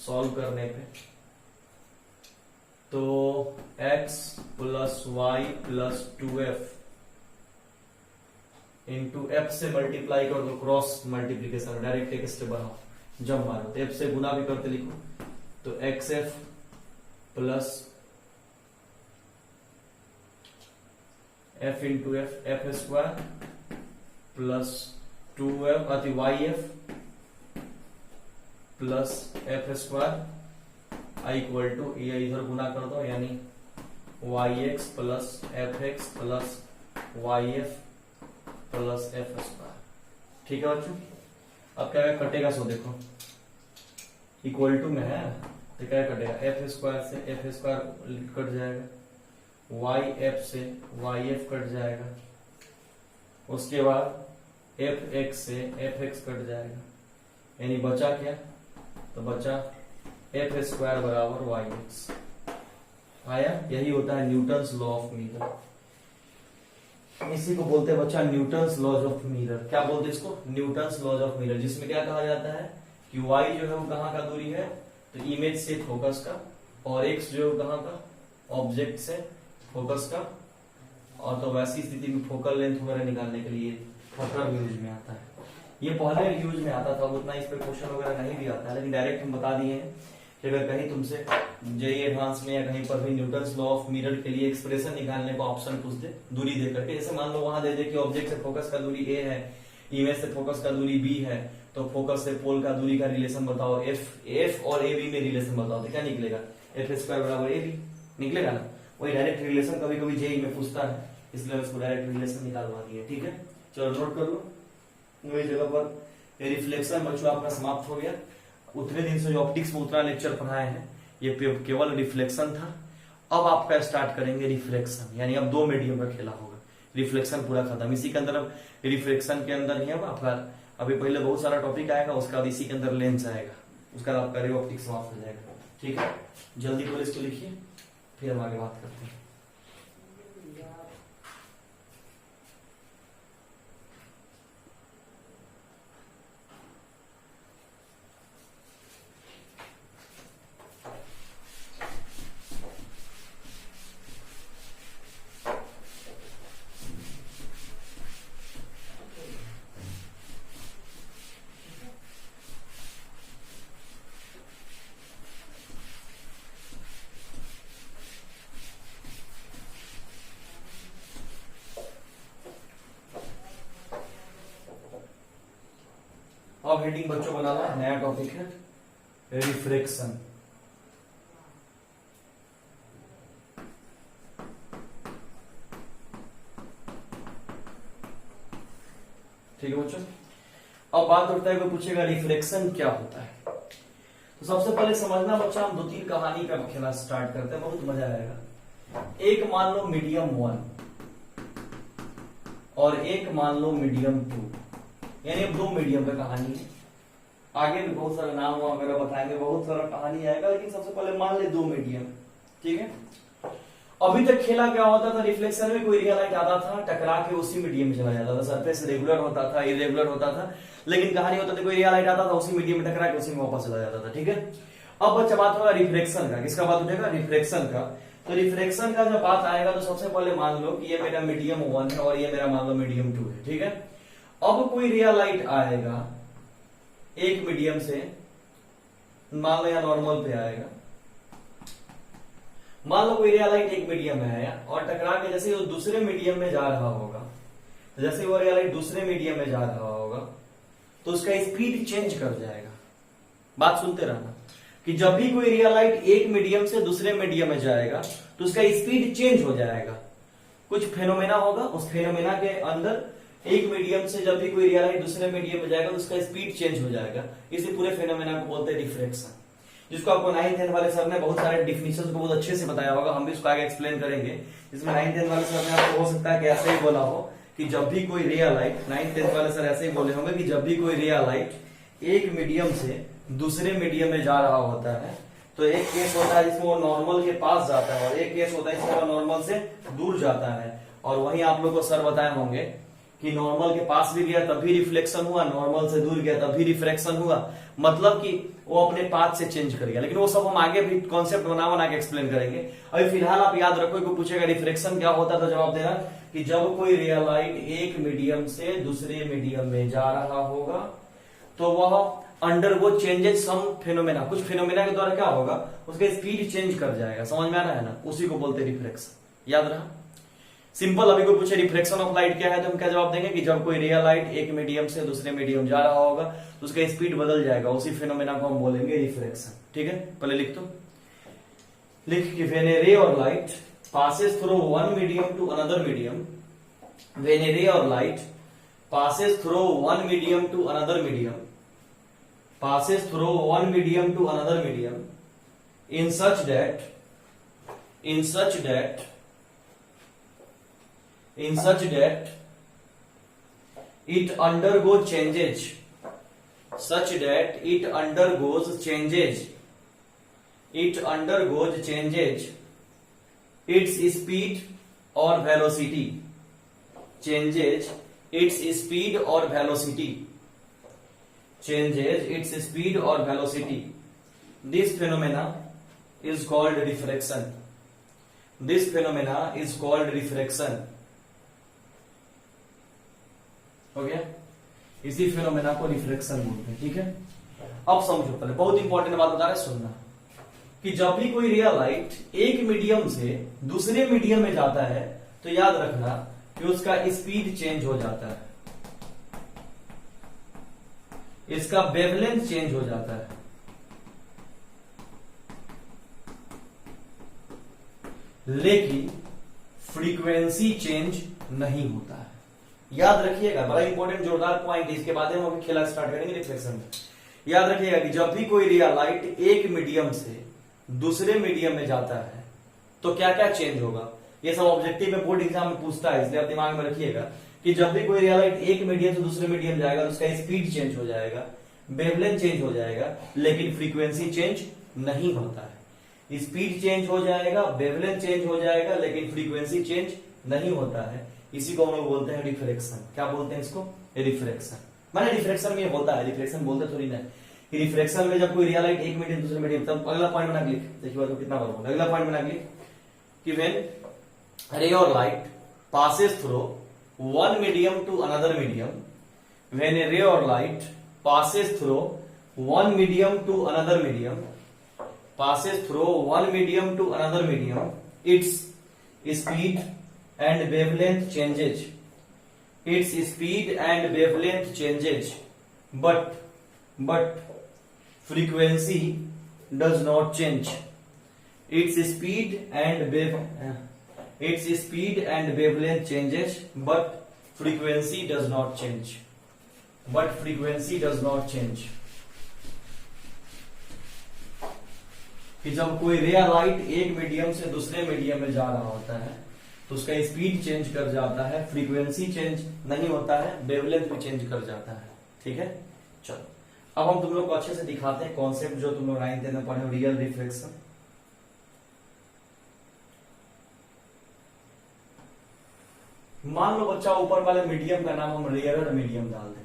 सॉल्व करने पे, तो x plus Y plus 2f into F से मल्टीप्लाई कर दो, क्रॉस मल्टीप्लीकेशन, डायरेक्ट एक स्टेप बनाओ, जब मारो तो एफ से गुना भी करते लिखो, तो X F plus F into F, F square plus 2f अति Y F plus F square आई इक्वल टू, ये इधर गुना कर दो, यानी Y X plus F X plus Y F plus F square. ठीक है बच्चों, अब क्या कटेगा सो देखो, इक्वल टू में है तो क्या कटेगा, एफ स्क्वायर से एफ स्क्वायर कट जाएगा, वाई एफ से वाई एफ कट जाएगा, उसके बाद एफ एक्स से एफ एक्स कट जाएगा, यानी बचा क्या, तो बचा एफ स्क्वायर बराबर वाई एक्स। आया? यही होता है न्यूटन्स लॉ ऑफ मिरर, इसी को बोलते हैं बच्चा न्यूटन्स लॉज ऑफ मिरर। क्या बोलते हैं इसको? न्यूटन्स लॉज ऑफ मिरर, जिसमें क्या कहा जाता है कि y जो है वो कहाँ का दूरी है, तो इमेज से फोकस का, और x जो है कहाँ का, ऑब्जेक्ट से फोकस का, और तो वैसी स्थिति में फोकल लेंथ वगैरह निकालने के लिए फटर यूज में आता है। ये पहले यूज में आता था, उतना इस पे क्वेश्चन वगैरह नहीं भी आता है, लेकिन डायरेक्ट हम बता दिए हैं कि अगर कहीं तुमसे जेईई एडवांस में या कहीं पर भी न्यूटन्स लॉ ऑफ मिरर के लिए एक्सप्रेशन निकालने का ऑप्शन पूछ दे दूरी दे करके, जैसे मान लो वहां दे दे कि ऑब्जेक्ट से फोकस का दूरी a है, इमेज से फोकस का दूरी b है, तो फोकस से पोल का दूरी का रिलेशन बताओ, f और ab में रिलेशन बताओ, तो क्या निकलेगा, एफ स्क्वायर बराबर ab निकलेगा ना। वही डायरेक्ट रिलेशन कभी कभी जेईई में पूछता है, इसलिए उसको डायरेक्ट रिलेशन निकालवा दिए। ठीक है, चलो नोट कर लो। वही जगह पर रिफ्लेक्शन बच्चों आपका समाप्त हो गया। उतने दिन से जो ऑप्टिक्स में उतना लेक्चर पढ़ाए हैं ये केवल रिफ्लेक्शन था, अब आपका स्टार्ट करेंगे रिफ्लेक्शन, यानी अब दो मीडियम का खेला होगा। रिफ्लेक्शन पूरा खत्म, इसी के अंदर अब रिफ्लेक्शन के अंदर ही अब आपका अभी पहले बहुत सारा टॉपिक आएगा, उसके बाद इसी के अंदर लेंस आएगा, उसका बाद आपका रे ऑप्टिक्स समाप्त हो जाएगा। ठीक है, जल्दी बोले इसको लिखिए, फिर हम आगे बात करते हैं। अब हेडिंग बच्चों बनाना, नया टॉपिक है रिफ्रैक्शन। ठीक है बच्चों, अब बात उठता है, कोई पूछेगा रिफ्रैक्शन क्या होता है। तो सबसे पहले समझना बच्चा, हम दो तीन कहानी का खेला स्टार्ट करते हैं, बहुत मजा आएगा। एक मान लो मीडियम 1 और एक मान लो मीडियम 2, यानी अब दो मीडियम का कहानी है। आगे भी बहुत सारा नाम वगैरह बताएंगे, बहुत सारा कहानी आएगा, लेकिन सबसे पहले मान ले दो मीडियम। ठीक है, अभी तक खेला क्या होता था, रिफ्लेक्शन में कोई रियल लाइट आता था, टकरा के उसी मीडियम में चला जाता था, सरफेस रेगुलर होता था, इरेगुलर होता था, लेकिन कहानी होता था कोई रियल लाइट आता था, उसी मीडियम में टकरा के उसी में वापस चला जाता था। ठीक है, अब बच्चा बात होगा रिफ्लेक्शन का। किसका बात उठेगा, रिफ्लेक्शन का। तो रिफ्लेक्शन का जब बात आएगा तो सबसे पहले मान लो कि ये मेरा मीडियम 1 है और ये मेरा मान लो मीडियम 2 है। ठीक है, अब कोई रियल लाइट आएगा एक मीडियम से, मान लो या नॉर्मल पे आएगा, मान लो कोई रियल लाइट एक मीडियम में आया और टकरा के जैसे वो दूसरे मीडियम में जा रहा होगा, तो जैसे वो रियल लाइट दूसरे मीडियम में जा रहा होगा तो उसका स्पीड चेंज कर जाएगा। बात सुनते रहना कि जब भी कोई रियल लाइट एक मीडियम से दूसरे मीडियम में जाएगा तो उसका स्पीड चेंज हो जाएगा। कुछ फेनोमेना होगा, उस फेनोमेना के अंदर एक मीडियम से जब भी कोई रियल लाइट दूसरे मीडियम में जाएगा तो उसका स्पीड चेंज हो जाएगा, इसी पूरे फेनोमेना को बोलते हैं रिफ्रैक्शन, जिसको आपको 9th 10th वाले सर ने बहुत सारे डिफिनेशन को बहुत अच्छे से बताया होगा, हम भी उसको आगे एक्सप्लेन करेंगे। जिसमें 9th 10th वाले सर ने आपको हो सकता है कि ऐसे ही बोला हो कि जब भी कोई रियल लाइट, 9th 10th वाले सर ऐसे ही बोले होंगे कि जब भी कोई रियल लाइट एक मीडियम से दूसरे मीडियम में जा रहा होता है तो एक केस होता है जिसमें वो नॉर्मल के पास जाता है और एक केस होता है जिसमें वो नॉर्मल से दूर जाता है। और वहीं आप लोग को सर बताए होंगे कि नॉर्मल के पास भी गया तब भी रिफ्लेक्शन हुआ, नॉर्मल से दूर गया तब भी रिफ्रैक्शन हुआ, मतलब कि वो अपने पाथ से चेंज कर गया। लेकिन वो सब हम आगे भी कॉन्सेप्ट बना के एक्सप्लेन करेंगे। अभी फिलहाल आप याद रखो, कोई पूछेगा रिफ्रैक्शन क्या होता है तो जवाब देना कि जब कोई रियल लाइट एक मीडियम से दूसरे मीडियम में जा रहा होगा तो वह अंडर वो चेंजेस सम फेनोमेना, कुछ फेनोमेना के द्वारा क्या होगा, उसका स्पीड चेंज कर जाएगा। समझ में आ रहा है ना, उसी को बोलते हैं रिफ्रैक्शन। याद रहा, सिंपल। अभी कोई पूछे रिफ्लेक्शन ऑफ लाइट क्या है तो हम क्या जवाब देंगे कि जब कोई रियल लाइट एक मीडियम से दूसरे मीडियम जा रहा होगा तो उसका स्पीड बदल जाएगा, उसी फेनोमेना को हम बोलेंगे रिफ्रैक्शन। ठीक है, पहले लिख दो, लिख कि व्हेन ए रे और light passes through one medium to another medium, when a ray or light passes through one medium to another medium, passes through one medium to another medium, in such that it undergoes changes, such that it undergoes changes its speed or velocity, changes its speed or velocity, changes its speed or velocity. This phenomena is called refraction. This phenomena is called refraction. हो गया, इसी फेनोमेना को रिफ्रैक्शन बोलते हैं। ठीक है, अब समझो, पहले बहुत इंपॉर्टेंट बात बता रहे, सुनना कि जब भी कोई रियल लाइट एक मीडियम से दूसरे मीडियम में जाता है तो याद रखना कि उसका स्पीड चेंज हो जाता है, इसका वेवलेंथ चेंज हो जाता है, लेकिन फ्रीक्वेंसी चेंज नहीं होता है। याद रखिएगा, बड़ा इंपॉर्टेंट जोरदार पॉइंट, इसके बाद हम अभी खेला स्टार्ट करेंगे रिफ्लेक्शन में। याद रखिएगा कि जब भी कोई रियल लाइट एक मीडियम से दूसरे मीडियम में जाता है तो क्या क्या चेंज होगा, ये सब ऑब्जेक्टिव में बोर्ड एग्जाम में पूछता है, इसलिए आप दिमाग में रखिएगा कि जब भी कोई रे लाइट एक मीडियम से दूसरे मीडियम जाएगा तो उसका स्पीड चेंज हो जाएगा, वेवलेंथ चेंज हो जाएगा, लेकिन फ्रीक्वेंसी चेंज नहीं होता है। स्पीड चेंज हो जाएगा, वेवलेंथ चेंज हो जाएगा, लेकिन फ्रीक्वेंसी चेंज नहीं होता है। इसी को हम लोग बोलते हैं रिफ्रैक्शन। क्या बोलते हैं इसको? रिफ्रैक्शन। माने रिफ्रैक्शन में होता है, रिफ्रैक्शन बोलते थोड़ी ना। रिफ्रैक्शन में जब कोई रे लाइट एक मीडियम दूसरे मीडियम, तब अगला पॉइंट बना लिख, देखिए बात कितना बड़ा, अगला पॉइंट बना लिख कि व्हेन रे और light passes through one medium to another medium, when a ray or light passes through one medium to another medium, passes through one medium to another medium, its speed and wavelength changes. Its speed and wavelength changes, but frequency does not change. Its speed and wavelength changes, but frequency does not change. But frequency does not change. कि जब कोई रे लाइट एक मीडियम से दूसरे मीडियम में जा रहा होता है तो उसका स्पीड चेंज कर जाता है, फ्रीक्वेंसी चेंज नहीं होता है, वेवलेंथ भी चेंज कर जाता है। ठीक है, चलो अब हम तुम लोग को अच्छे से दिखाते हैं कॉन्सेप्ट जो तुम लोग 9th में पढ़े, रियल रिफ्लेक्शन। मान लो बच्चा ऊपर वाले मीडियम का नाम हम रेयरर मीडियम डाल दें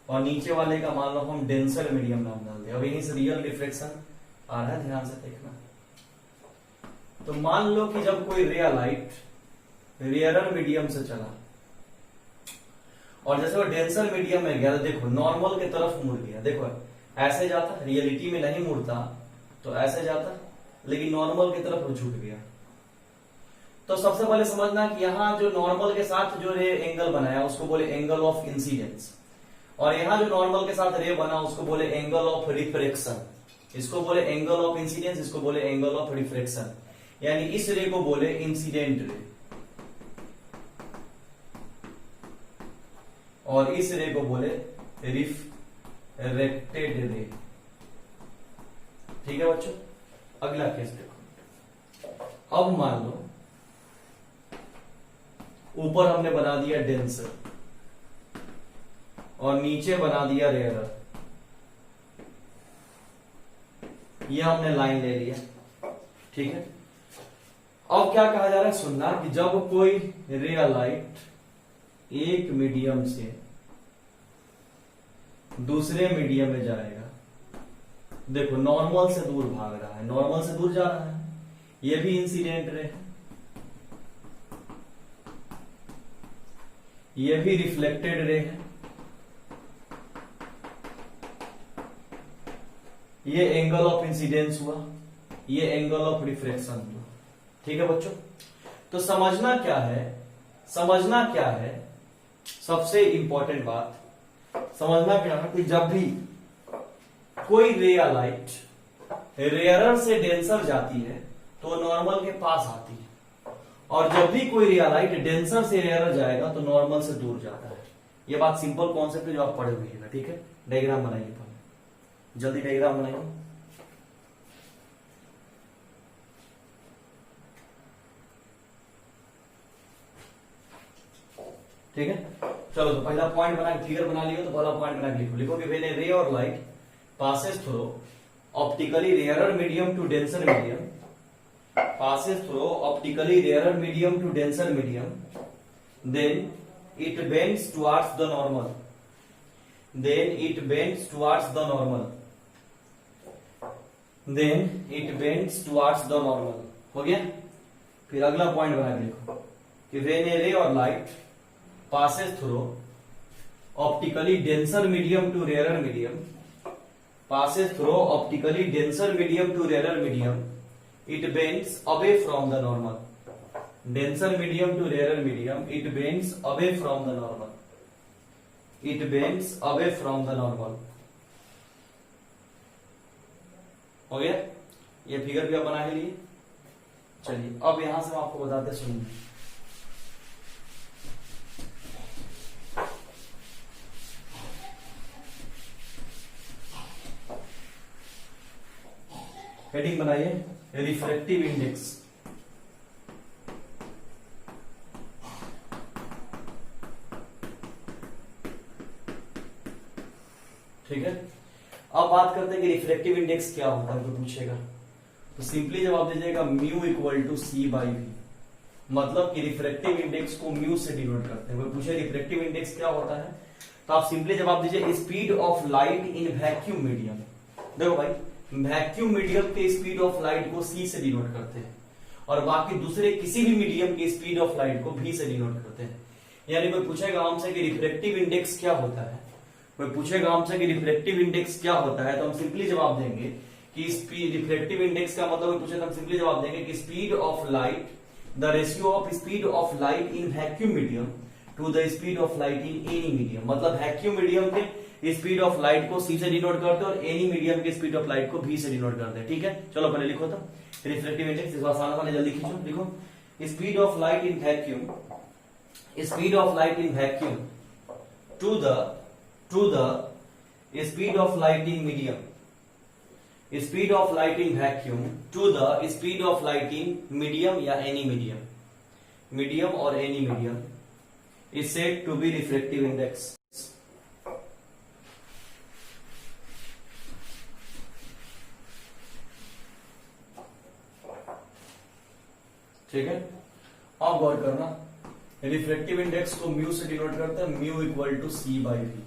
और नीचे वाले का मान लो हम डेंसर मीडियम नाम डाल दें, और यहीं से रियल रिफ्लेक्शन आ रहा है, ध्यान से देखना। तो मान लो कि जब कोई रे लाइट रेयरर मीडियम से चला और जैसे वो डेंसर मीडियम में गया तो देखो नॉर्मल की तरफ मुड़ गया, देखो ऐसे जाता, रियलिटी में नहीं मुड़ता तो ऐसे जाता, लेकिन नॉर्मल की तरफ वो झुक गया। तो सबसे पहले समझना कि यहां जो नॉर्मल के साथ जो रे एंगल बनाया उसको बोले एंगल ऑफ इंसिडेंस, और यहां जो नॉर्मल के साथ रे बना उसको बोले एंगल ऑफ रिफ्रैक्शन। इसको बोले एंगल ऑफ इंसिडेंस, इसको बोले एंगल ऑफ रिफ्रैक्शन। यानी इस रे को बोले इंसिडेंट रे और इस रे को बोले रिफ्रैक्टेड रे। ठीक है बच्चों, अगला केस देखो। अब मान लो ऊपर हमने बना दिया डेंसर और नीचे बना दिया रेयरर, ये हमने लाइन ले लिया। ठीक है, अब क्या कहा जा रहा है सुनना कि जब कोई रे लाइट एक मीडियम से दूसरे मीडियम में जाएगा, देखो नॉर्मल से दूर भाग रहा है, नॉर्मल से दूर जा रहा है, ये भी इंसिडेंट रे है, ये भी रिफ्लेक्टेड रे है, ये एंगल ऑफ इंसिडेंस हुआ, ये एंगल ऑफ रिफ्लेक्शन हुआ। ठीक है बच्चों, तो समझना क्या है सबसे इंपॉर्टेंट बात समझना क्या है कि जब भी कोई रे लाइट रेयरर से डेंसर जाती है तो नॉर्मल के पास आती है, और जब भी कोई रे लाइट डेंसर से रेयरर जाएगा तो नॉर्मल से दूर जाता है। ये बात सिंपल कॉन्सेप्ट है जो आप पढ़े हुए हैं। ठीक है, डायग्राम बनाइए, पहले जल्दी डायग्राम बनाइए। ठीक है, चलो तो पहला पॉइंट बना फिगर बना लियो, तो पहला पॉइंट बना लिखो, लिखो कि व्हेन ए रे और light passes through optically rarer medium to denser medium, passes through optically rarer medium to denser medium, then it bends towards the normal, then it bends towards the normal, then it bends towards the normal। हो गया। फिर अगला पॉइंट बना के लिखो कि व्हेन ए रे और light passes through optically denser medium to rarer medium, passes through optically denser medium to rarer medium, it bends away from the normal, denser medium to rarer medium, it bends away from the normal, it bends away from the normal। हो गया, ये फिगर भी आप बना के लिए। चलिए अब यहां से हम आपको बताते सुनिए। हेडिंग बनाइए रिफ्रैक्टिव इंडेक्स। ठीक है। अब बात करते हैं कि रिफ्रैक्टिव इंडेक्स क्या होता है, कोई पूछेगा तो सिंपली जवाब दीजिएगा mu equal to C by V. मतलब कि रिफ्रैक्टिव इंडेक्स को म्यू से डिनोट करते हैं। कोई पूछे रिफ्रैक्टिव इंडेक्स क्या होता है तो आप सिंपली जवाब दीजिए speed of light in vacuum medium. देखो भाई, वैक्यूम मीडियम के स्पीड ऑफ लाइट को सी से डिनोट करते हैं और बाकी दूसरे किसी भी मीडियम की स्पीड ऑफ लाइट को भी से डिनोट करते हैं। यानी कोई पूछेगा हमसे कि रिफ्रैक्टिव इंडेक्स क्या होता है, कोई पूछेगा हमसे कि रिफ्रैक्टिव इंडेक्स क्या होता है तो हम सिंपली जवाब देंगे कि रिफ्रैक्टिव इंडेक्स का मतलब पूछे तो हम सिंपली जवाब देंगे कि speed of light, the ratio of speed of light in vacuum medium to the speed of light in any medium. मतलब वैक्यूम मीडियम के स्पीड ऑफ लाइट को सी से डिनोट करते हैं और एनी मीडियम के स्पीड ऑफ लाइट को भी से डिनोट करते हैं। ठीक है, चलो पहले लिखो तो रिफ्रैक्टिव इंडेक्स, इस आसान आसान जल्दी खींचो, लिखो speed of light in vacuum, speed of light in vacuum to the speed of light in medium, speed of light in vacuum to the speed of light in medium या एनी मीडियम, मीडियम और any medium is said to be refractive index। ठीक है, अब गौर करना, रिफ्रैक्टिव इंडेक्स को म्यू से डिनोट करते हैं, mu equal to C by V.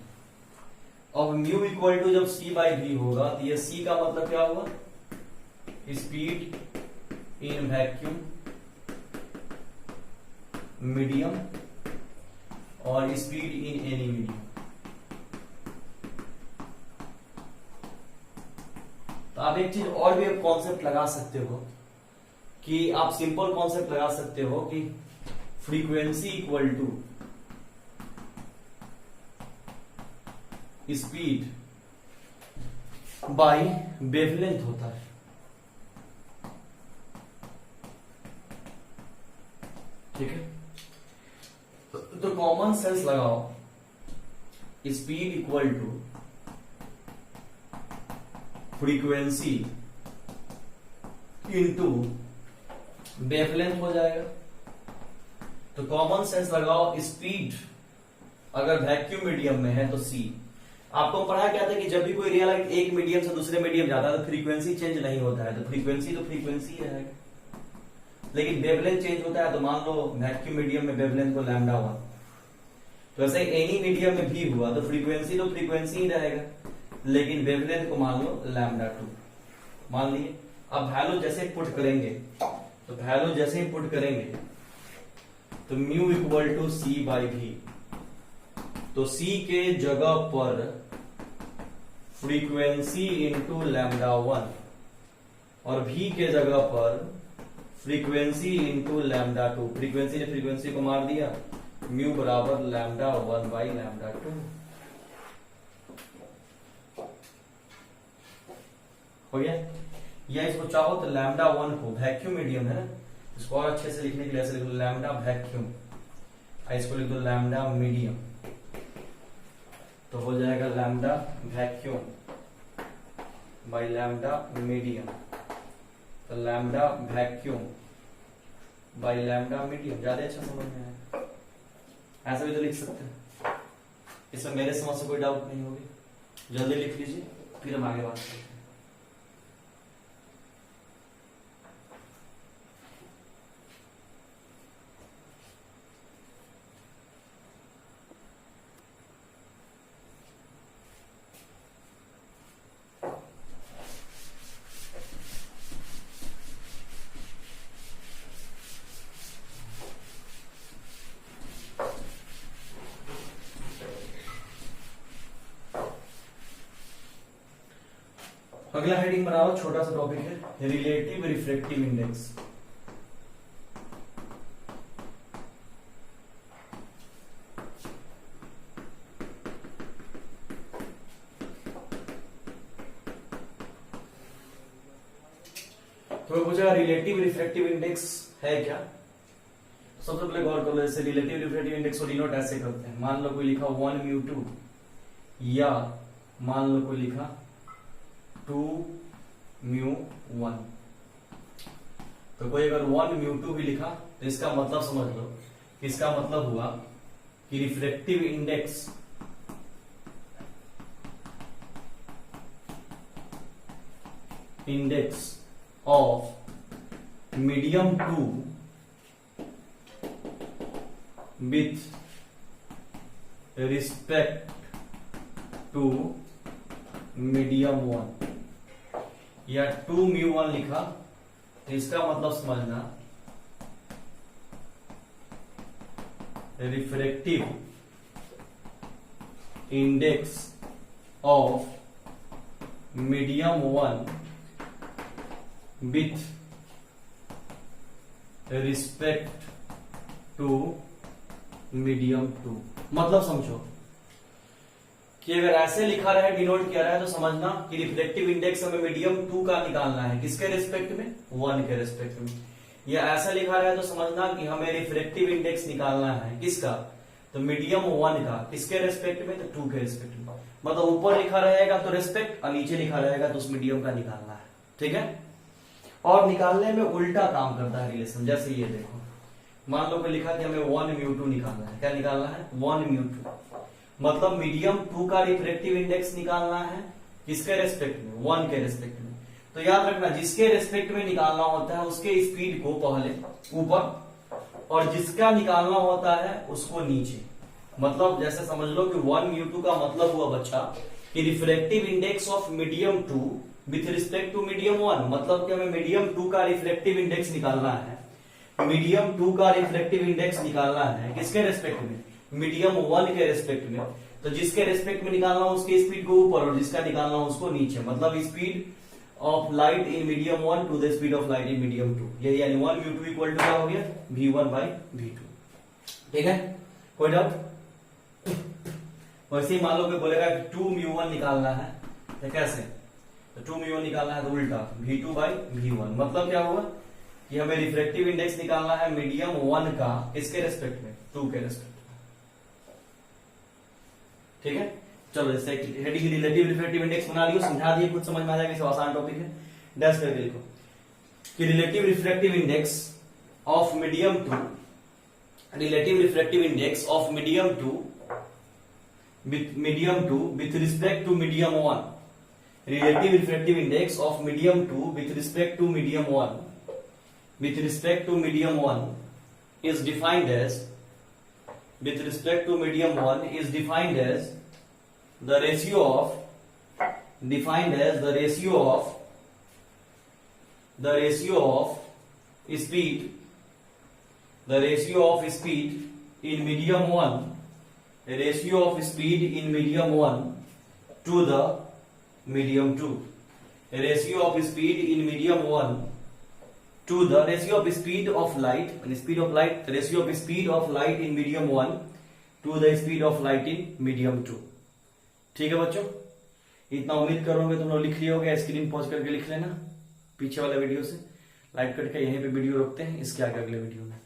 अब म्यू इक्वल टू जब सी बाई वी होगा तो ये सी का मतलब क्या हुआ, स्पीड इन वैक्यूम मीडियम और स्पीड इन एनी मीडियम। तो आप एक चीज और भी कॉन्सेप्ट लगा सकते हो कि आप सिंपल कॉन्सेप्ट लगा सकते हो कि frequency equal to speed by wavelength होता है। ठीक है, तो कॉमन सेंस लगाओ, speed equal to frequency into wavelength हो जाएगा। तो कॉमन सेंस लगाओ, स्पीड अगर वैक्यूम मीडियम में है तो सी। आपको पढ़ा क्या था कि जब भी कोई रे लाइट एक मीडियम से दूसरे मीडियम जाता है तो फ्रीक्वेंसी चेंज नहीं होता है, तो फ्रीक्वेंसी ही रहेगा, लेकिन वेवलेंथ चेंज होता है। तो मान लो वैक्यूम मीडियम में वेवलेंथ को लैम्डा हुआ, तो ऐसे एनी मीडियम में भी हुआ तो फ्रीक्वेंसी ही रहेगा, लेकिन वेवलेंथ को मान लो लैम्डा 2 मान लिए। अब वैल्यू जैसे पुट करेंगे तो वैल्यू जैसे ही पुट करेंगे तो mu equal to C by V. तो सी के जगह पर फ्रीक्वेंसी इंटू लैम्डा 1 और भी के जगह पर फ्रीक्वेंसी इंटू लैम्डा 2। फ्रीक्वेंसी ने फ्रीक्वेंसी को मार दिया, म्यू बराबर लैम्डा 1 बाई लैम्डा 2 हो गया। या इसको चाहो तो लैम्डा 1 को, वैक्यूम मीडियम है ना, इसको और अच्छे से लिखने के लिए ऐसे लिख दो लैम्डा वैक्यूम, इसको लिख दो लैम्डा मीडियम, तो हो जाएगा lambda vacuum by lambda medium. तो lambda vacuum by lambda medium ज्यादा अच्छा समझ में आया, ऐसा भी तो लिख सकते हैं, इसमें मेरे समझ से कोई डाउट नहीं होगी। जल्दी लिख लीजिए, फिर हम आगे बात करते हैं। अगला हेडिंग बनाओ, छोटा सा टॉपिक है रिलेटिव रिफ्रैक्टिव इंडेक्स। तो पूछा रिलेटिव रिफ्रैक्टिव इंडेक्स है क्या। सबसे पहले गौर करो, जैसे रिलेटिव रिफ्रैक्टिव इंडेक्स को डिनोट ऐसे करते हैं, मान लो कोई लिखा 1 म्यू 2 या मान लो कोई लिखा 2 म्यू 1। तो कोई अगर 1 म्यू 2 भी लिखा तो इसका मतलब समझ लो, इसका मतलब हुआ कि refractive index index of medium 2 with respect to medium 1 या 2μ1 लिखा, तो इसका मतलब समझना refractive index of medium 1 with respect to medium 2। मतलब समझो कि अगर ऐसे लिखा रहा है, डिनोट किया रहा है, तो समझना कि रिफ्लेक्टिव इंडेक्स हमें मीडियम 2 का निकालना है। किसके रिस्पेक्ट में? 1 के रिस्पेक्ट में। या ऐसा लिखा रहा है तो समझना कि हमें रिफ्लेक्टिव इंडेक्स निकालना है। किसका? तो मीडियम 1 का। किसके रिस्पेक्ट में? तो 2 के रिस्पेक्ट में। मतलब ऊपर लिखा रहेगा तो रिस्पेक्ट, और नीचे लिखा रहेगा तो उस मीडियम का निकालना है। ठीक है। और निकालने में उल्टा काम करता है रिलेशन। जैसे ये देखो, मान लो कि लिखा कि हमें 1μ2 निकालना है। क्या निकालना है? 1μ2। मतलब मीडियम 2 का रिफ्रैक्टिव इंडेक्स निकालना है। किसके रेस्पेक्ट में? 1 के रेस्पेक्ट में। तो याद रखना, जिसके रेस्पेक्ट में निकालना होता है उसके स्पीड को पहले ऊपर, और जिसका निकालना होता है उसको नीचे। मतलब जैसे समझ लो कि 1μ2 का मतलब हुआ बच्चा कि refractive index of medium 2 with respect to medium 1। मतलब कि हमें मीडियम 2 का रिफ्रैक्टिव इंडेक्स निकालना है। मीडियम 2 का रिफ्रैक्टिव इंडेक्स निकालना है किसके रेस्पेक्ट में? मीडियम 1 के रेस्पेक्ट में। तो जिसके रेस्पेक्ट में निकालना हो उसके स्पीड को ऊपर, और जिसका निकालना हो उसको नीचे। मतलब speed of light in medium 1 to the speed of light in medium 2। ये यानी 1μ2 इक्वल टू क्या हो गया? v1/v2। ठीक है, कोई डाउट? वैसे ही मान लो कि बोलेगा कि 2μ1 निकालना है, तो कैसे? तो 2μ1 निकालना है तो उल्टा v2/v1। मतलब क्या हुआ कि हमें रिफ्रैक्टिव इंडेक्स निकालना है मीडियम 1 का। किसके रेस्पेक्ट में? 2 के रेस्पेक्ट में। ठीक है, चलो जैसे हेडिंग रिलेटिव रिफ्रैक्टिव इंडेक्स बना दियो, समझा दिए, कुछ समझ में आ जाएगा। आसान टॉपिक है। डैश करके लिखो कि relative refractive index of medium 2, relative refractive index of medium 2 with respect to medium 1। Relative refractive index of medium 2 with respect to medium 1 with respect to medium 1 is defined as the ratio of speed in medium 1 to the medium 2, ratio of speed in medium 1 to the ratio of speed of light in medium 1 to the speed of light in medium 2। ठीक है बच्चों, इतना उम्मीद करोगे तुम लोग लिख लिए होगे। स्क्रीन पॉज करके लिख लेना पीछे वाले वीडियो से। लाइट कट के यहीं पे वीडियो रोकते हैं, इसके आगे अगले वीडियो में।